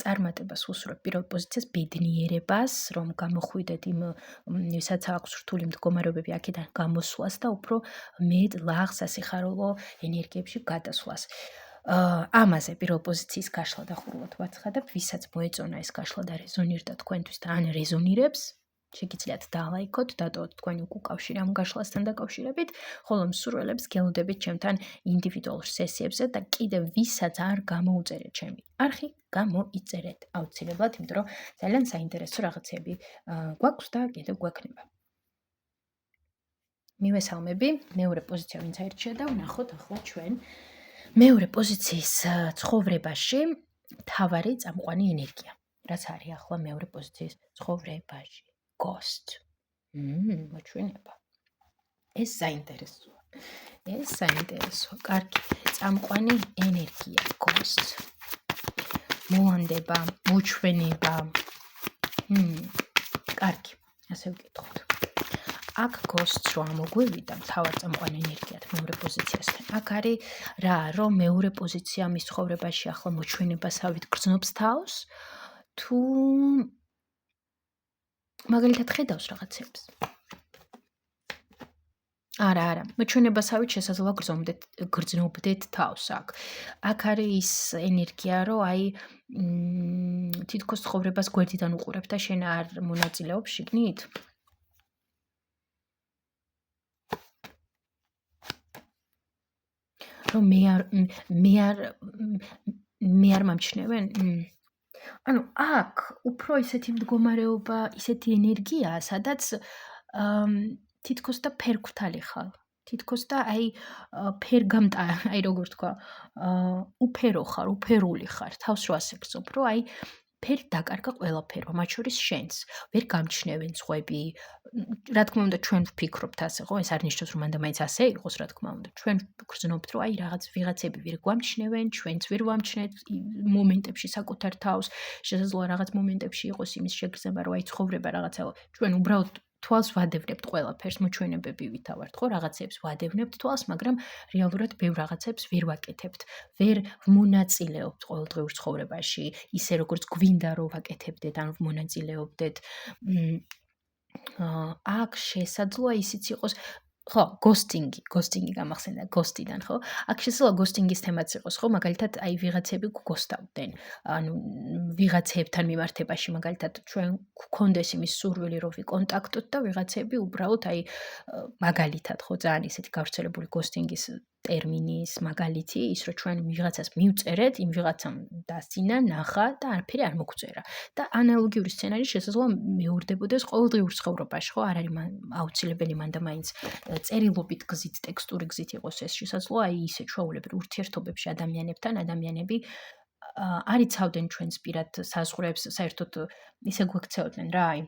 წარმატებას ვუსურვებ პირველ პოზიციას, ბედნიერებას, რომ გამოხვიდეთ იმ ვისაც აქვს რთული მდგომარეობები აქედან გამოსვლას და უფრო მეტ ლაღ სასიხარულო ენერგიებში გადასვლას. ამაზე პირველ პოზიციის გაშლა და ხურულად ვაცხადებ, ვისაც მოეწონა ეს გაშლა და რეზონირდა თქვენთვის და ან რეზონირებს, შეგიძლიათ დალაიქოთ, დატოვოთ თქვენი უკავშირი ამ გაშლასთან დაკავშირებით, ხოლო მსურველებს გელოდებით ჩემთან ინდივიდუალურ სესიებზე და კიდევ ვისაც არ გამოუწერეთ ჩემი არხი, გამოიწერეთ აუცილებლად, იმიტომ რომ ძალიან საინტერესო რაღაცები გვაქვს და კიდევ გვექნება. მივესალმები, მეორე პოზიცია ვინც აირჩია და ვნახოთ ახლა ჩვენ მეორე პოზიციის ცხოვრებაში მთავარი წამყვანი ენერგია. რაც არის ახლა მეორე პოზიციის ცხოვრებაში? Ghost. მოჩვენება. ეს საინტერესოა. კარგი, წამყვანი ენერგია, Ghost. მოანდება, მოჩვენება. კარგი, ასე ვკითხოთ. აქ Ghost-ს რო ამოგვივიდა მთავარ წამყვან ენერგიად მეორე პოზიციასთან. აქ არის რა, რომ მეორე პოზიცია მის ცხოვრებაში ახლა მოჩვენებასავით გრძნობს თავს, თუ მაგალითად ხედავს რაღაცებს. არა, მოჩვენებასავით შესაძლოა გრძნობდეთ თავს აქ. აქ არის ის ენერგია, რომ აი თითქოს ცხოვრებას გვერდიდან უყურებ და შენ არ მონაწილეობ შიგნით. რომ მე არ მომჩნევენ. ანუ აქ უფრო ისეთი მდგომარეობა, ისეთი ენერგიაა, სადაც თითქოს და ფერქვთალი ხარ. თითქოს და აი ფერგამტა, აი როგორ თქვა, უფერო ხარ, უფერული ხარ. თავს რო ასე გრძნობ, რომ აი ფერი დაკარგა ყველაფერო, მათ შორის შენს. ვერ გამჩნევენ ზღვები. რა თქმა უნდა, ჩვენ ვფიქრობთ ასე, ხო? ეს არ ნიშნავს, რომ მანდა მაინც ასე იყოს, რა თქმა უნდა. ჩვენ ვგრძნობთ, რომ აი ვიღაცები ვერ გვამჩნევენ, ჩვენც ვერ ვამჩნევთ მომენტებში საკუთარ თავს. შესაძლოა რაღაც მომენტებში იყოს იმის შეგრძნება, რომ აი ცხოვრება რაღაცა, ჩვენ უბრალოდ თვალს ვადევნებთ ყველაფერს, მოჩვენებები ვითავართ, ხო? რაღაცებს ვადევნებთ თვალს, მაგრამ რეალურად ბევრ რაღაცებს ვერ ვაკეთებთ. ვერ ვმონაწილეობთ ყოველდღიურ ცხოვრებაში, ისე როგორც გვინდა რომ ვაკეთებდეთ, ან ვმონაწილეობდეთ. აქ შესაძლოა ისიც იყოს, ხო, ghosting-ი გამახსენდა ghosting-დან, ხო? აქ შესაძლოა ghosting-ის თემაც იყოს, ხო? მაგალითად, აი ვიღაცები გგოსტავდნენ. ანუ ვიღაცებთან მიმართებაში, მაგალითად, ჩვენ გქონდეს იმის სურვილი, რომ ვიკონტაქტოთ და ვიღაცები უბრალოდ აი მაგალითად, ხო, ძალიან ისეთი გავრცელებული ghosting-ის ტერმინის მაგალითი ის, რომ ჩვენ ვიღაცას მივწერეთ, იმ ვიღაცამ დასცინა, ნახა და არაფერი არ მოგწერა. და ანალოგიური სცენარი შესაძლოა მეორდებოდეს ყოველდღიურ ცხოვრებაში, ხო? არ არის აუცილებელი მანდა მაინც წერილობით გზით, ტექსტური გზით იყოს ეს შესაძლოა, აი ისე ჩვეულებრივ ურთიერთობებში ადამიანებთან, ადამიანები არ იცავდნენ ჩვენს პირად საზღვრებს, საერთოდ ისე გვექცეოდნენ რა, აი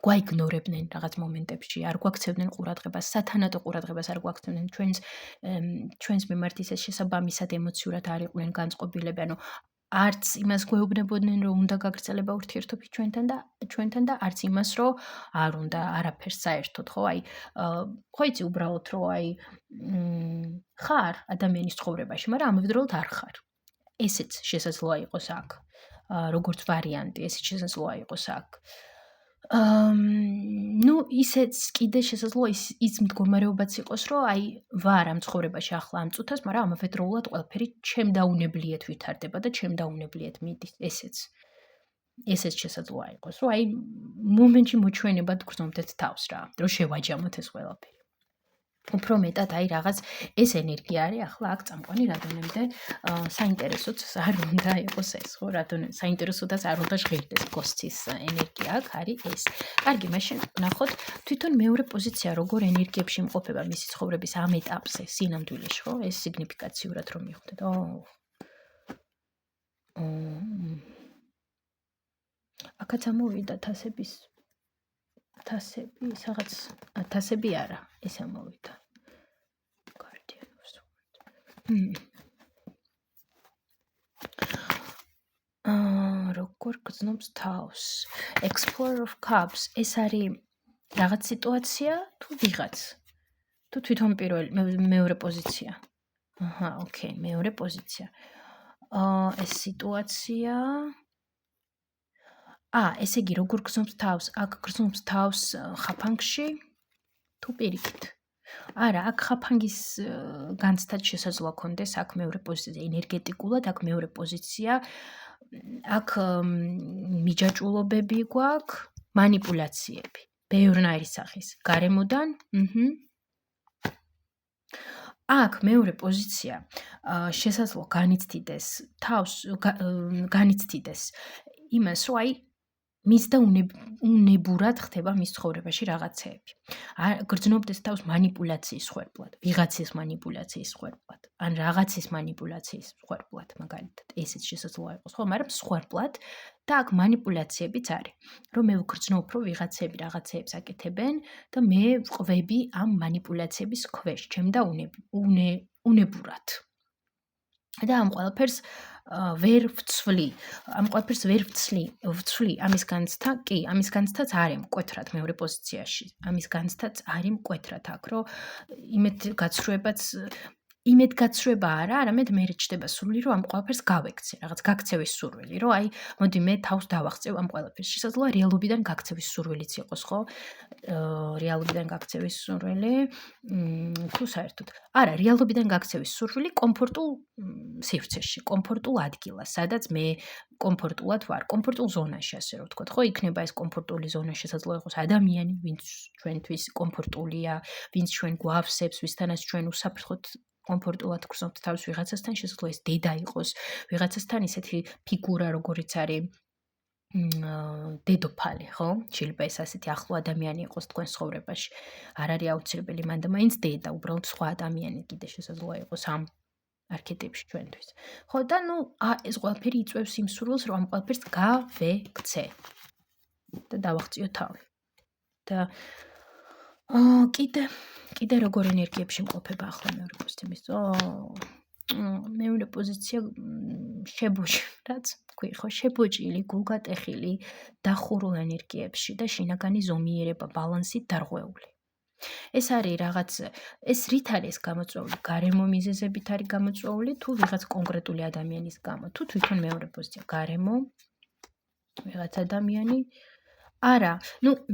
გვაიგნორებდნენ რაღაც მომენტებში, არ გვაქცევდნენ ყურადღებას, სათანადო ყურადღებას არ გვაქცევდნენ ჩვენს მიმართ ისე შესაბამისად ემოციურად არ იყვნენ განწყობილები, ანუ არც იმას გვეუბნებოდნენ, რომ უნდა გაგრძელება ურთიერთობი ჩვენთან და არც იმას, რომ არ უნდა არაფერს საერთოდ, ხო? აი, ხო იცი უბრალოდ, რომ აი ხარ ადამიანის ცხოვრებაში, მაგრამ ამავდროულად არ ხარ. ესეც შესაძლოა იყოს აქ. როგორც ვარიანტი, ესეც შესაძლოა იყოს აქ. ну, ისეც კიდე შესაძლოა ის მდგომარეობაც იყოს, რომ აი ვარ ამ ცხოვრებაში ახლა ამ წუთას, მაგრამ ამავდროულად ყველაფერი ჩემ დაუნებლიეთ ვითარდება და ჩემ დაუნებლიეთ მიდის. ესეც შესაძლოა იყოს, რომ აი მომენტში მოჩვენებად გრძნობდეთ თავს რა, რომ შევაჯამოთ ეს ყველაფერი. უფრო მეტად აი რაღაც ეს ენერგია არის ახლა აქ წამყვანი, რადგანამდე საინტერესოც არ უნდა იყოს ეს, ხო? საინტერესოდაც არ უნდა ჟღერდეს Ghost-ის ენერგია აქ არის ეს. კარგი, მაშინ ვნახოთ თვითონ მეორე პოზიცია როგორ ენერგიებში იმყოფება მისი ცხოვრების ამ ეტაპზე, სინამდვილეში, ხო? ეს სიგნიფიკაციურად რომ მივხვდეთ. აქაც ამოვიდა თასები, თასები არა, ეს ამოვიდა. Guardian of Swords. როგორ გრძნობს თავს? Explorer of Cups, ეს არის რაღაც სიტუაცია თუ ვიღაც? თუ თვითონ მეორე პოზიცია? აჰა, ოკეი, მეორე პოზიცია. ეს სიტუაცია ესე იგი, როგორ გრძნობს თავს? აქ გრძნობს თავს ხაფანგში თუ პირიქით? არა, აქ ხაფანგის განცდაც შესაძლოა კონდეს, აქ მეორე პოზიცია ენერგეტიკულად, აქ მეორე პოზიცია, აქ მიჯაჭვულობები გვაქვს, მანიპულაციები, ბევრნაირი სახის, გარემოდან, აქ მეორე პოზიცია შესაძლოა განიცდიდეს თავს, განიცდიდეს იმას, რომ აი მის და უნებურად ხდება მის ცხოვრებაში რაღაცეები. გრძნობდეს თავს მანიპულაციის ხვერპლად, ვიღაცის მანიპულაციის ხვერპლად, ან რაღაცის მანიპულაციის ხვერპლად, მაგალითად, ესეც შესაძლოა იყოს, ხო, მაგრამ სხვერპლად და აქ მანიპულაციებიც არის, რომ მე ვგრძნობ, რომ ვიღაცები რაღაცეებს აკეთებენ და მე ვყვები ამ მანიპულაციების ქვეშ, ჩემ და უნებურად. და ამ ყველაფერს ვერ ვცვლი, ამის განცდა, კი, ამის განცდაც არის მკვეთრად მეორე პოზიციაში. ამის განცდაც არის მკვეთრად აქ, რომ იმედგაცრუება არა, არამედ მე რჩდება სურვილი, რომ ამ ყველაფერს გავექცე, რაღაც გაქცევის სურვილი, რომ აი, მოდი მე თავს დავახცევ ამ ყველაფერს. შესაძლოა რეალობიდან გაქცევის სურვილიც იყოს, ხო? რეალობიდან გაქცევის სურვილი, თუ საერთოდ. არა, რეალობიდან გაქცევის სურვილი კომფორტულ სივრცეში, კომფორტულ ადგილას, სადაც მე კომფორტულად ვარ, კომფორტულ ზონაში, ასე რომ ვთქვათ, ხო? იქნება ეს კომფორტული ზონა, შესაძლოა იყოს ადამიანი, ვინც ჩვენთვის კომფორტულია, ვინც ჩვენ გვავსებს, ვისთანაც ჩვენ უსაფრთხოდ კომფორტულად გრძნობთ თავს ვიღაცასთან, შესაძლოა ეს დედა იყოს, ვიღაცასთან ისეთი ფიგურა, როგორიც არის დედოფალი, ხო? შეიძლება ეს ასეთი ახლო ადამიანი იყოს თქვენ ცხოვრებაში. არ არის აუცილებელი მან და მაინც დედა, უბრალოდ სხვა ადამიანი კიდე შესაძლოა იყოს ამ არქეტიპში ჩვენთვის. ხო, და ეს ყველაფერი იწვევს იმ სურვილს, რომ ამ ყველაფერს გავექცე და დავახციო თავი. და კიდე როგორ ენერგიებში მყოფება ახლა მეორე პოზიცია? მეორე პოზიცია შებოჭი, რაც თქვი, ხო, შებოჭილი, გულგატეხილი, დახურულ ენერგიებში და შინაგანი ზომიერება, ბალანსი დარღვეული. ეს არის რაღაც, ეს რით არის გამოწვეული? გარემო მიზეზებით არის გამოწვეული თუ ვიღაც კონკრეტული ადამიანის გამო? თუ თვითონ მეორე პოზიცია, გარემო, ვიღაც ადამიანი? არა,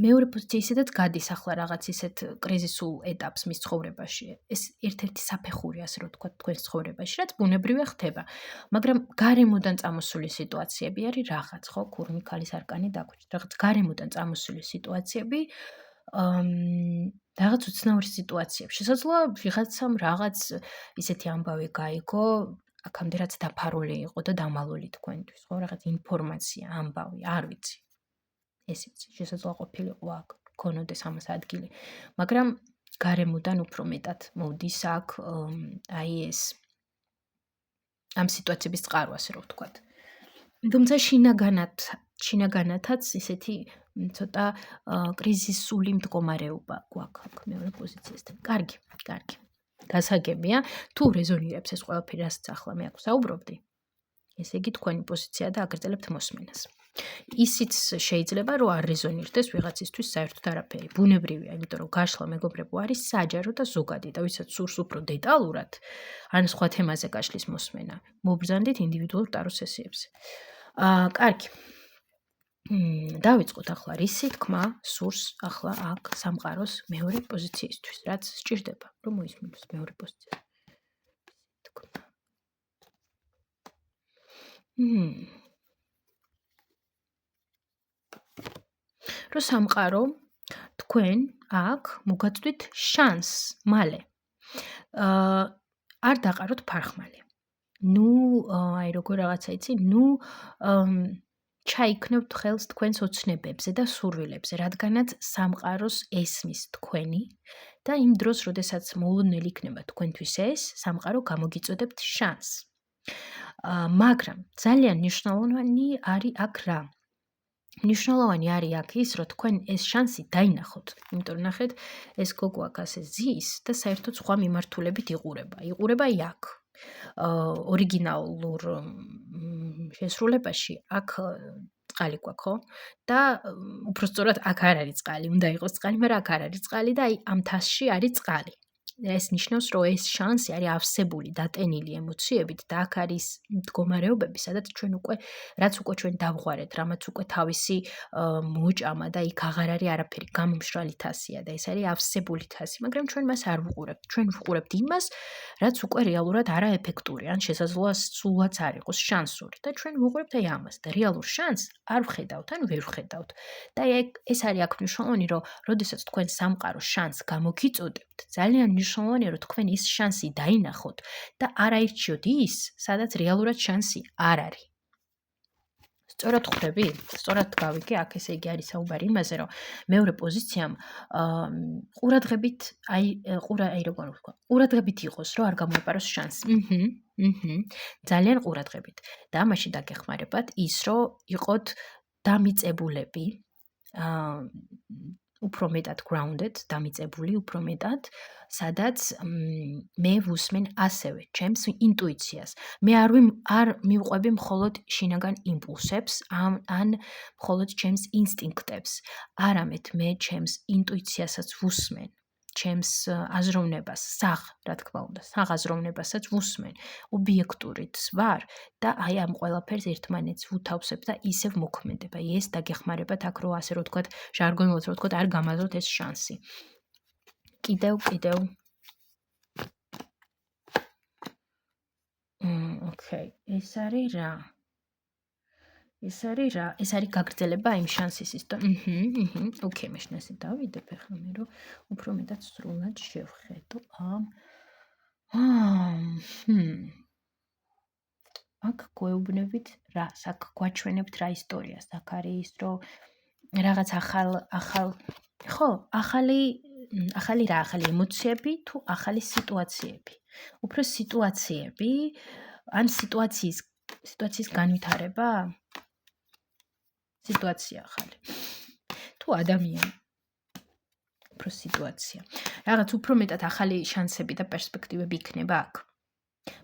მეორე პოზიცია ისედაც გადის ახლა რაღაც ისეთ კრიზისულ ეტაპს მის ცხოვრებაში. ეს ერთ-ერთი საფეხური, ასე რომ ვთქვათ, თქვენს ცხოვრებაში, რაც ბუნებრივია ხდება. მაგრამ გარემოდან წამოსული სიტუაციები არის რაღაც, ხო, ქურმი ქალის არკანი დაგვიჭირთ. რაღაც გარემოდან წამოსული სიტუაციები, რაღაც უცნაური სიტუაციები. შესაძლოა ვიღაცამ რაღაც ისეთი ამბავი გაიგო, აქამდე რაც დაფარული იყო და დამალული თქვენთვის, ხო, რაღაც ინფორმაცია, ამბავი, არ ვიცი. ესეც შესაძლოა ყოფილიყო აქ, ქონოდეს ამას ადგილი, მაგრამ გარემოდან უფრო მეტად მოდის აქ აი ეს ამ სიტუაციების წყარო, ასე რომ ვთქვათ. თუმცა შინაგანათაც ისეთი ცოტა კრიზისული მდგომარეობა გვაქვს აქ მეორე პოზიციასთან. კარგი. გასაგებია, თუ რეზონირებს ეს ყველაფერი, რასაც ახლა მე აქ საუბრობდი, ესე იგი თქვენი პოზიცია და აგრძელებთ მოსმენას. ისიც შეიძლება რომ არ რეზონირდეს ვიღაცისთვის საერთოდ არაფერი. ბუნებრივია, იმიტომ რომ გაშლა მეგობრებო არის საჯარო და ზოგადი და ვისაც სურს უფრო დეტალურად, ან სხვა თემაზე გაშლის მოსმენა, მობრძანდით ინდივიდუალურ ტარო სესიებზე. კარგი. დავიწყოთ ახლა რისი თქმა სურს ახლა აქ სამყაროს მეორე პოზიციისთვის, რაც სჭირდება, რომ მოისმინოს მეორე პოზიცია. რომ სამყარო თქვენ აქ მოგაწვით შანსს მალე. არ დაყაროთ ფარხმალი. აი როგორ რაღაცა იცი, ჩაიქნევთ ხელს თქვენს ოცნებებზე და სურვილებზე, რადგანაც სამყაროს ესმის თქვენი და იმ დროს, როდესაც მოულოდნელი იქნება თქვენთვის ეს, სამყარო გამოგიწოდებთ შანსს. მაგრამ ძალიან მნიშვნელოვანი არის აქ რა? მნიშვნელოვანი არის აქ ის, რომ თქვენ ეს შანსი დაინახოთ. იმიტომ რომ ნახეთ, ეს გოგო აქ ასე ზის და საერთოდ სხვა მიმართულებით იყურება. იყურება იქ. ორიგინალურ შესრულებაში აქ წყალი გვაქვს, ხო? და უფრო სწორად აქ არ არის წყალი, უნდა იყოს წყალი, მაგრამ აქ არ არის წყალი და აი ამ თასში არის წყალი. ეს ნიშნავს, რომ ეს შანსი არის ავსებული, დატენილი ემოციებით და აქ არის მდგომარეობები, სადაც ჩვენ რაც უკვე ჩვენ დავღვარეთ, რამაც უკვე თავისი მოჭამა და იქ აღარ არის არაფერი, გამომშრალი თასია და ეს არის ავსებული თასი, მაგრამ ჩვენ მას არ ვუყურებთ. ჩვენ ვუყურებთ იმას, რაც უკვე რეალურად არაეფექტური, ან შესაძლოა სულაც არ იყოს შანსური და ჩვენ ვუყურებთ აი ამას და რეალურ შანსს არ ვხედავთ, ან ვერ ვხედავთ. და ეს არის აქ მნიშვნელოვანი, რომ როდესაც თქვენ სამყაროს შანსს გამოგიწოდებთ, ძალიან მნიშვნელოვანია, რომ თქვენ ის შანსი დაინახოთ და არ აირჩიოთ ის, სადაც რეალურად შანსი არ არის. სწორად ხვდები? სწორად გავიგე, აქ ესე იგი არის საუბარი იმაზე, რომ მეორე პოზიციამ ყურადღებით, ყურადღებით იყოს, რომ არ გამოეპაროს შანსი. ძალიან ყურადღებით. და ამაში დაგეხმარებათ ის, რომ იყოთ დამიწებულები, უფრო მეტად grounded, დამიწებული უფრო მეტად, სადაც მე ვუსმენ ასევე ჩემს ინტუიციას. მე არ მივყვები მხოლოდ შინაგან იმპულსებს, ან მხოლოდ ჩემს ინსტინქტებს. არამედ მე ჩემს ინტუიციასაც ვუსმენ. ჩემს აზროვნებას, რა თქმა უნდა, აზროვნებასაც ვუსმენ, ობიექტურით ვარ და აი ამ ყველაფერს ერთმანეთს ვუთავსებ და ისევ მოქმედებ. აი ეს დაგეხმარებათ აქ რო ასე რო ვთქვათ, ჟარგონულად რო ვთქვათ, არ გამაზროთ ეს შანსი. კიდევ. ოკეი, ეს არის რა? ეს არის გაგრძელება იმ შანსის ის და ოკეი, მე შნასი დავიდებ ახლა მე რომ უფრო მეტად სრულად შევხედო აქ გვეუბნებით რას, აქ გვაჩვენებთ რა ისტორიას, აქ არის ის, რომ რაღაც ახალი ემოციები თუ ახალი სიტუაციები. უფრო სიტუაციები, ან სიტუაციის განვითარება? სიტუაცია ახალი. თუ ადამიანი, უფრო სიტუაცია. რაღაც უფრო მეტად ახალი შანსები და პერსპექტივები იქნება აქ.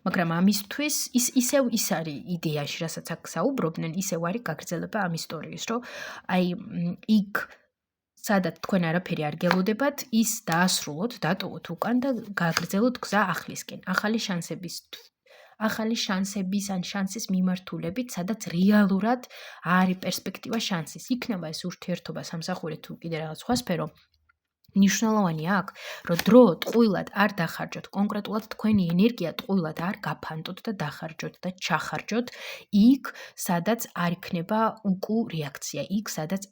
მაგრამ ამისთვის ისევ ის არის იდეაში, რასაც აქ საუბრობდნენ, ისევ არის გაგრძელება ამ ისტორიის, რომ აი იქ სადაც თქვენ არაფერი არ გელოდებათ, ის დაასრულოთ, დატოვოთ უკან და გაგრძელოთ გზა ახლისკენ. ახალი შანსების ან შანსის მიმართულებით, სადაც რეალურად არის პერსპექტივა შანსის. იქნება ეს ურთიერთობა სამსახური თუ კიდე რაღაც სხვა სფერო. მნიშვნელოვანია აქ, რომ დრო ტყუილად არ დახარჯოთ, კონკრეტულად თქვენი ენერგია ტყუილად არ გაფანტოთ და დახარჯოთ და ჩახარჯოთ იქ, სადაც არ იქნება რეაქცია, იქ, სადაც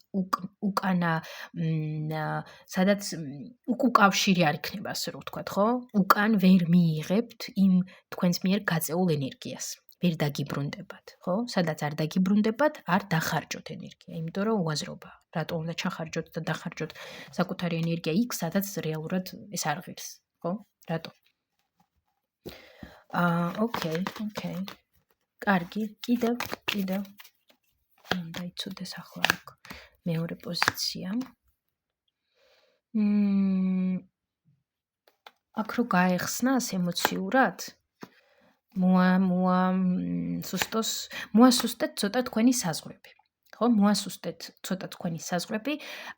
უკავშირი არ იქნება, ასე რომ ვთქვათ, ხო? უკან ვერ მიიღებთ იმ თქვენს მიერ გაწეულ ენერგიას. ვერ დაგიბრუნდებათ, ხო? სადაც არ დაგიბრუნდებათ, არ დახარჯოთ ენერგია, იმიტომ რომ უაზრობაა. რატო უნდა ჩახარჯოთ და დახარჯოთ საკუთარი ენერგია იქ, სადაც რეალურად ეს არ ღირს, ხო? რატო? ოკეი. კარგი, კიდევ. დაიცოდეს ახლა აქ მეორე პოზიცია. აქ რო გაეხსნას ემოციურად, მოასუსტეთ ცოტა თქვენი საზღვრები. ხო, მოასუსტეთ ცოტა თქვენი საზღვრები,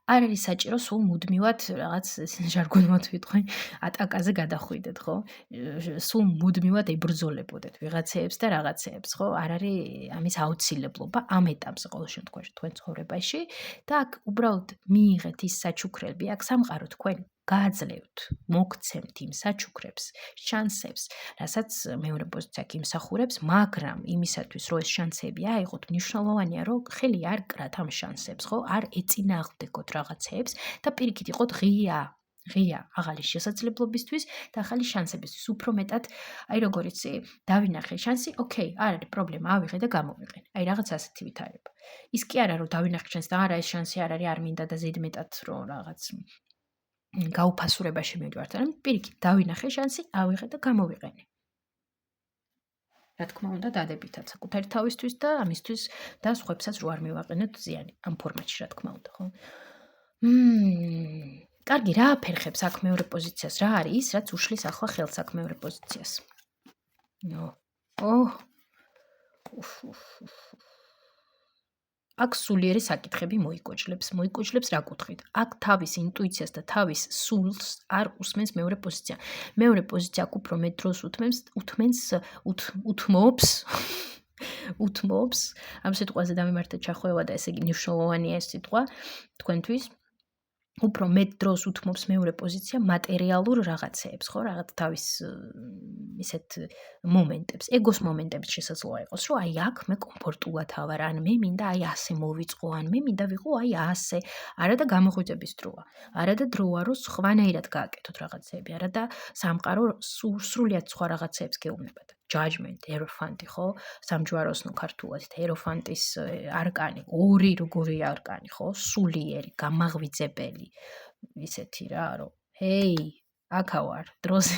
არ არის საჭირო სულ მუდმივად რაღაც ჟარგონულად ვიტყვი, ატაკაზე გადახვიდეთ, ხო? სულ მუდმივად ებრძოლებოდეთ ვიღაცეებს და რაღაცეებს, ხო? არ არის ამის აუცილებლობა ამ ეტაპზე ყოველ შემთხვევაში თქვენ ცხოვრებაში და აქ უბრალოდ მიიღეთ ის საჩუქრები, აქ სამყარო თქვენ გააძლევთ, მოგცემთ იმ საჩუქრებს, შანსებს, რასაც მეორე პოზიცია იმსახურებს, მაგრამ იმისათვის, რომ ეს შანსები აიღოთ, მნიშვნელოვანია, რომ ხელი არ კრათ ამ შანსებს, ხო? არ ეწინააღმდეგოთ რაღაცეებს და პირიქით იყოთ ღია ახალი შესაძლებლობისთვის და ახალი შანსებისთვის. უფრო მეტად, აი როგორ იცი, დავინახე შანსი, ოკეი, არ არის პრობლემა, ავიღე და გამოვიყენ. აი რაღაც ასეთი ვითარება. ის კი არა, რომ დავინახე შანსი და არა ეს შანსი არ არის, არ მინდა და ზედმეტად რომ რაღაც გაუფასურებაში მივდივართ, მაგრამ პირიქით, დავინახე შანსი, ავიღე და გამოვიყენე. რა თქმა უნდა, დადებითად საკუთარი თავისთვის და ამისთვის და სხვებსაც რო არ მივაყენოთ ზიანი ამ ფორმატში, რა თქმა უნდა, ხო? კარგი, რა აფერხებს აქ მეორე პოზიციას? რა არის ის, რაც უშლის ახლა ხელს აქ მეორე პოზიციას? აქ სულიერი საკითხები მოიკოჭლებს რა კუთხით? აქ თავის ინტუიციას და თავის სულს არ უსმენს მეორე პოზიცია. მეორე პოზიცია აქ უფრო მეტ დროს უთმობს, ამ სიტყვაზე დამემართეთ ჩახვევა და ესე იგი მნიშვნელოვანია ეს სიტყვა თქვენთვის. უფრო მეტ დროს უთმობს მეორე პოზიცია მატერიალურ რაღაცეებს, ხო, რაღაც თავის ისეთ მომენტებს, ეგოს მომენტებს შესაძლოა იყოს, რომ აი აქ მე კომფორტულად ავარ, ან მე მინდა აი ასე მოვიწყო, ან მე მინდა ვიყო აი ასე, არა და გამოღვიძების დროა, არა და დროა, რომ სხვანაირად გააკეთოთ რაღაცეები, არა და სამყარო სრულიად სხვა რაღაცეებს გეუბნებათ. Judgment, ეროფანტი, ხო? სამჯვაროსნო ქართულად, ეროფანტის არკანი, ორი როგორი არკანი, ხო? სულიერი, გამაღვიძებელი, ისეთი რა, რომ ჰეი, აქა ვარ, დროზე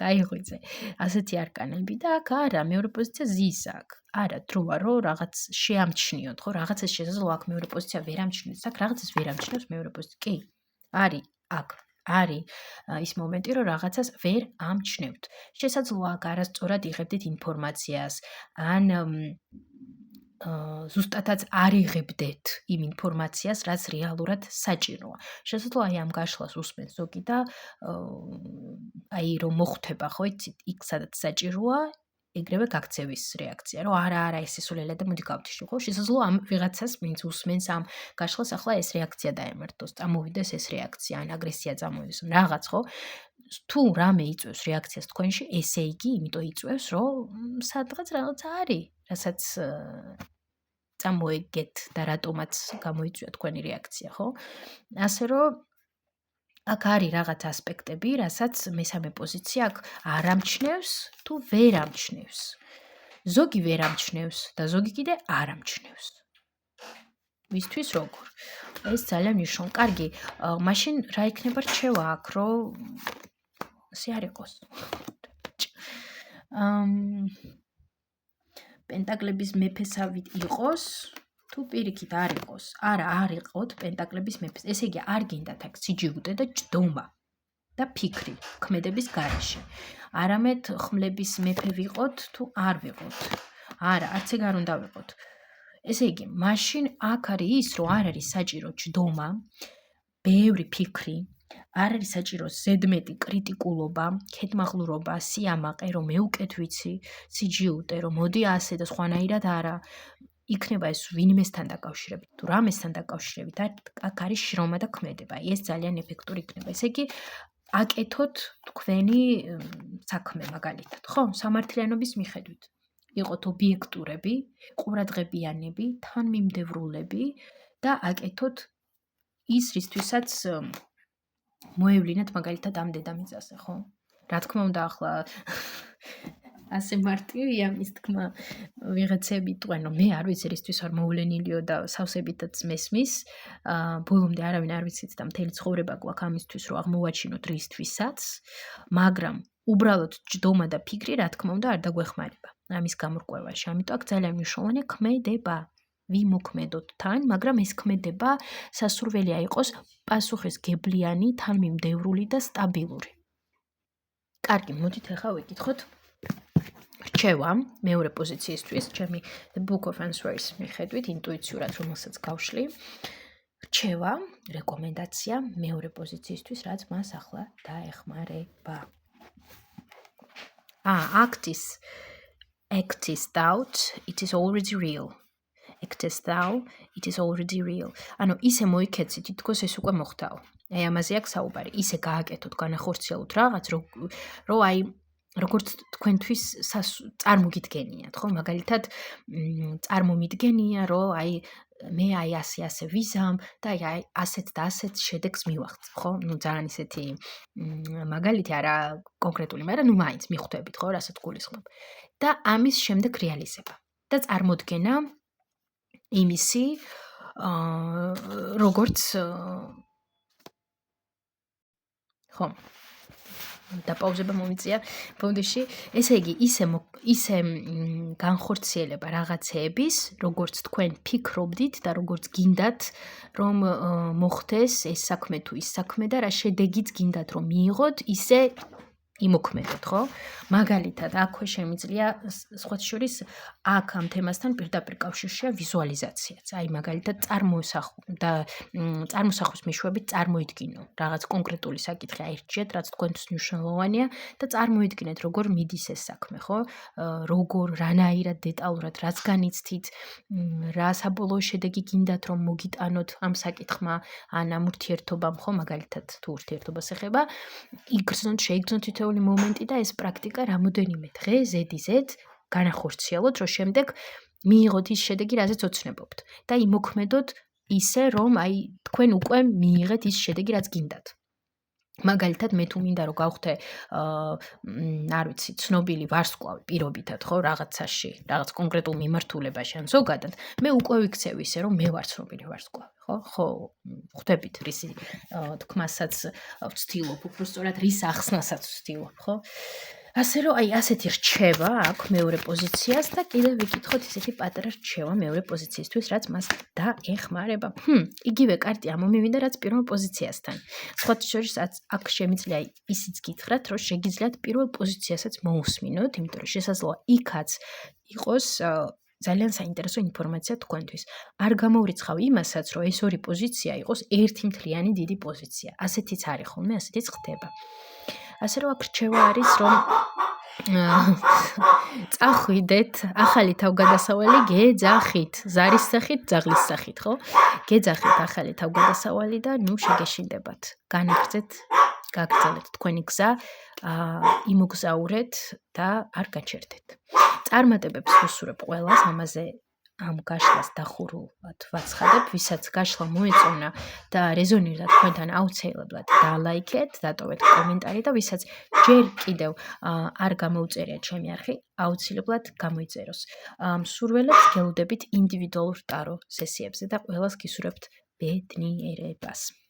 გაიღვიძე. ასეთი არკანები და აქ არა, მეორე პოზიცია ზის აქ. არა, დროა, რომ რაღაც შეამჩნიოთ, ხო? რაღაცას შესაძლოა აქ მეორე პოზიცია ვერ ამჩნიოს, აქ რაღაცას ვერ ამჩნიოს მეორე პოზიცია. კი, არის აქ. არის ის მომენტი, რომ რაღაცას ვერ ამჩნევთ. შესაძლოა აქ არასწორად იღებდით ინფორმაციას, ან ზუსტადაც არ იღებდეთ იმ ინფორმაციას, რაც რეალურად საჭიროა. შესაძლოა აი ამ გაშლას უსმენთ ზოგი და აი რომ მოხვდება, ხო, იცით, იქ სადაც საჭიროა, ეგრევე გაქცევის რეაქცია, რომ არა, ეს სულელია და მოდი გავთიშო, ხო? შესაძლოა ამ ვიღაცას ვინც უსმენს ამ გაშლას, ახლა ეს რეაქცია დაემართოს, წამოვიდეს ეს რეაქცია, ან აგრესია წამოვიდეს, რაღაც, ხო? თუ რამე იწვევს რეაქციას თქვენში, ესე იგი, იმიტომ იწვევს, რომ სადღაც რაღაცა არის, რასაც წამოეგეთ და რატომაც გამოიწვია თქვენი რეაქცია, ხო? ასე რომ აქ არის რაღაც ასპექტები, რასაც მესამე პოზიცია აქ არ ამჩნევს თუ ვერ ამჩნევს. ზოგი ვერ ამჩნევს და ზოგი კიდე არ ამჩნევს. ვისთვის როგორ? ეს ძალიან მნიშვნელოვანია. კარგი, მაშინ რა იქნება რჩევა აქ, რომ ასე არ იყოს. პენტაკლების მეფესავით იყოს, თუ პირიქით არ იყოს. არა, არ იყოთ პენტაკლების მეფეს. ესე იგი, არ გინდათ აქ სიჯიუტე და ჭდომა და ფიქრი ქმედების გარეშე. არამედ ხმლების მეფე ვიყოთ თუ არ ვიყოთ. არა, არც ეგ არ უნდა ვიყოთ. ესე იგი, მაშინ აქ არის ის, რომ არ არის საჭირო ჭდომა, ბევრი ფიქრი, არ არის საჭირო ზედმეტი კრიტიკულობა, ქედმაღლურობა, სიამაყე, რომ მე უკეთ ვიცი, სიჯიუტე, რომ მოდი ასე და სხვანაირად არა. იქნება ეს ვინმესთან დაკავშირებით, თუ რამესთან დაკავშირებით, აქ არის შრომა და ქმედება. ეს ძალიან ეფექტური იქნება. ესე იგი, აკეთოთ თქვენი საქმე მაგალითად, ხო? სამართლიანობის მიხედვით. იყოთ ობიექტურები, ყურადღებიანები, თანმიმდევრულები და აკეთოთ ის, რისთვისაც მოევლინათ მაგალითად ამ დედამიწაზე, ხო? რა თქმა უნდა, ახლა ასე მარტივია მის თქმა, ვიღაცები იტყვენ, რომ მე არ ვიცი, რისთვის არ მოვლენილიო და სავსებითაც მესმის, ბოლომდე არავინ არ ვიცით და მთელი ცხოვრება გვაქვს ამისთვის, რომ აღმოვაჩინოთ რისთვისაც, მაგრამ უბრალოდ ჭდომა და ფიქრი, რა თქმა უნდა, არ დაგვეხმარება ამის გამორკვევაში. ამიტომ აქ ძალიან მნიშვნელოვანია ქმედება. ვიმოქმედოთ თან, მაგრამ ეს ქმედება სასურველია იყოს პასუხისგებლიანი, თანმიმდევრული და სტაბილური. კარგი, მოდით ახლა ვიკითხოთ რჩევა მეორე პოზიციისთვის, ჩემი The Book of Answers მიხედვით, ინტუიციურად, რომელსაც გავშლი. რჩევა, რეკომენდაცია მეორე პოზიციისთვის, რაც მას ახლა დაეხმარება. Actis doubt, it is already real. Actis thou, it is already real. ანუ ისე მოიქეცი, თითქოს ეს უკვე მოხდაო. აი ამაზე აქვს საუბარი. ისე გააკეთოთ, განახორციელოთ რაღაც, რომ აი როგორც თქვენთვის წარმოგიდგენიათ, ხო? მაგალითად, წარმომიდგენია, რომ აი მე აი ასე ვიზამ და აი ასეთ და ასეთ შედეგს მივაღწევ, ხო? ნუ ძალიან ისეთი მაგალითი არა კონკრეტული, მაგრამ ნუ მაინც მიხვდებით, ხო, რასაც გულისხმობ. და ამის შემდეგ რეალიზება და წარმოდგენა იმისი, როგორც ხო დაპაუზება მომიწია ბოდიში. ესე იგი, ისე განხორციელება რაღაცეების, როგორც თქვენ ფიქრობდით და როგორც გინდათ, რომ მოხდეს ეს საქმე თუ ის საქმე და რა შედეგიც გინდათ რომ მიიღოთ, ისე იმოქმედოთ, ხო? მაგალითად, აქვე შემიძლია სხვა შორის აქ ამ თემასთან პირდაპირ კავშირშია ვიზუალიზაციაც. აი, მაგალითად, წარმოსახვის მეშვეობით წარმოიდგინო რაღაც კონკრეტული საკითხი აირჩიეთ, რაც თქვენთვის მნიშვნელოვანია და წარმოიდგინეთ, როგორ მიდის ეს საქმე, ხო? როგორ, რანაირად დეტალურად, რაც განიცდით, რა საბოლოო შედეგი გინდათ რომ მოგიტანოთ ამ საკითხმა, ან ამ ურთიერთობამ, ხო, მაგალითად, თუ ურთიერთობას ეხება, შეიგრძნოთ თითოეული მომენტი და ეს პრაქტიკა რამოდენიმე დღე ზედიზედ განახორციელოთ, რომ შემდეგ მიიღოთ ის შედეგი, რაზეც ოცნებობთ და იმოქმედოთ ისე, რომ აი თქვენ უკვე მიიღეთ ის შედეგი, რაც გინდათ. მაგალითად, მე თუ მინდა რომ გავხდე, არ ვიცი, ცნობილი ვარსკვლავი პირობითად, ხო, რაღაცაში, რაღაც კონკრეტულ მიმართულებაში ან ზოგადად, მე უკვე ვიქცევ ისე, რომ მე ვარ ცნობილი ვარსკვლავი, ხო, ხვდებით რისი თქმასაც ვცდილობ, უფრო სწორად რის ახსნასაც ვცდილობ, ხო? ასე რომ აი ასეთი რჩევა აქვს მეორე პოზიციას და კიდევ ვიკითხოთ ისეთი პატარა რჩევა მეორე პოზიციისთვის, რაც მას დაეხმარება. იგივე კარტი ამომივიდა, რაც პირველ პოზიციასთან. სხვა შორის აქ შემიძლია ისიც გითხრათ, რომ შეგიძლიათ პირველ პოზიციასაც მოусმინოთ, იმიტომ რომ შესაძლოა იქაც იყოს ძალიან საინტერესო ინფორმაცია თქვენთვის. არ გამოვრიცხავ იმასაც, რომ ეს ორი პოზიცია იყოს ერთი მთლიანი დიდი პოზიცია. ასეთიც არის ხოლმე, ასეთიც ხდება. ასე რომ აქ რჩევა არის, რომ წახვიდეთ, ახალი თავგადასავალი გეძახით, ზარის სახით, ძაღლის სახით, ხო? გეძახით ახალი თავგადასავალი და ნუ შეგეშინდებათ. განაგრძეთ, გაგრძელეთ თქვენი გზა, იმოგზაურეთ და არ გაჩერდეთ. წარმატებებს ვუსურებ ყველას, ამაზე ამ გაშლას დახურულად ვაცხადებ, ვისაც გაშლა მოეწონა და რეზონირდა თქვენთან, აუცილებლად დალაიქეთ, დატოვეთ კომენტარი და ვისაც ჯერ კიდევ არ გამოუწერიათ ჩემი არხი, აუცილებლად გამოიწეროს. მსურველებს გელოდებით ინდივიდუალურ ტარო სესიებზე და ყველას გისურვებთ ბედნიერებას.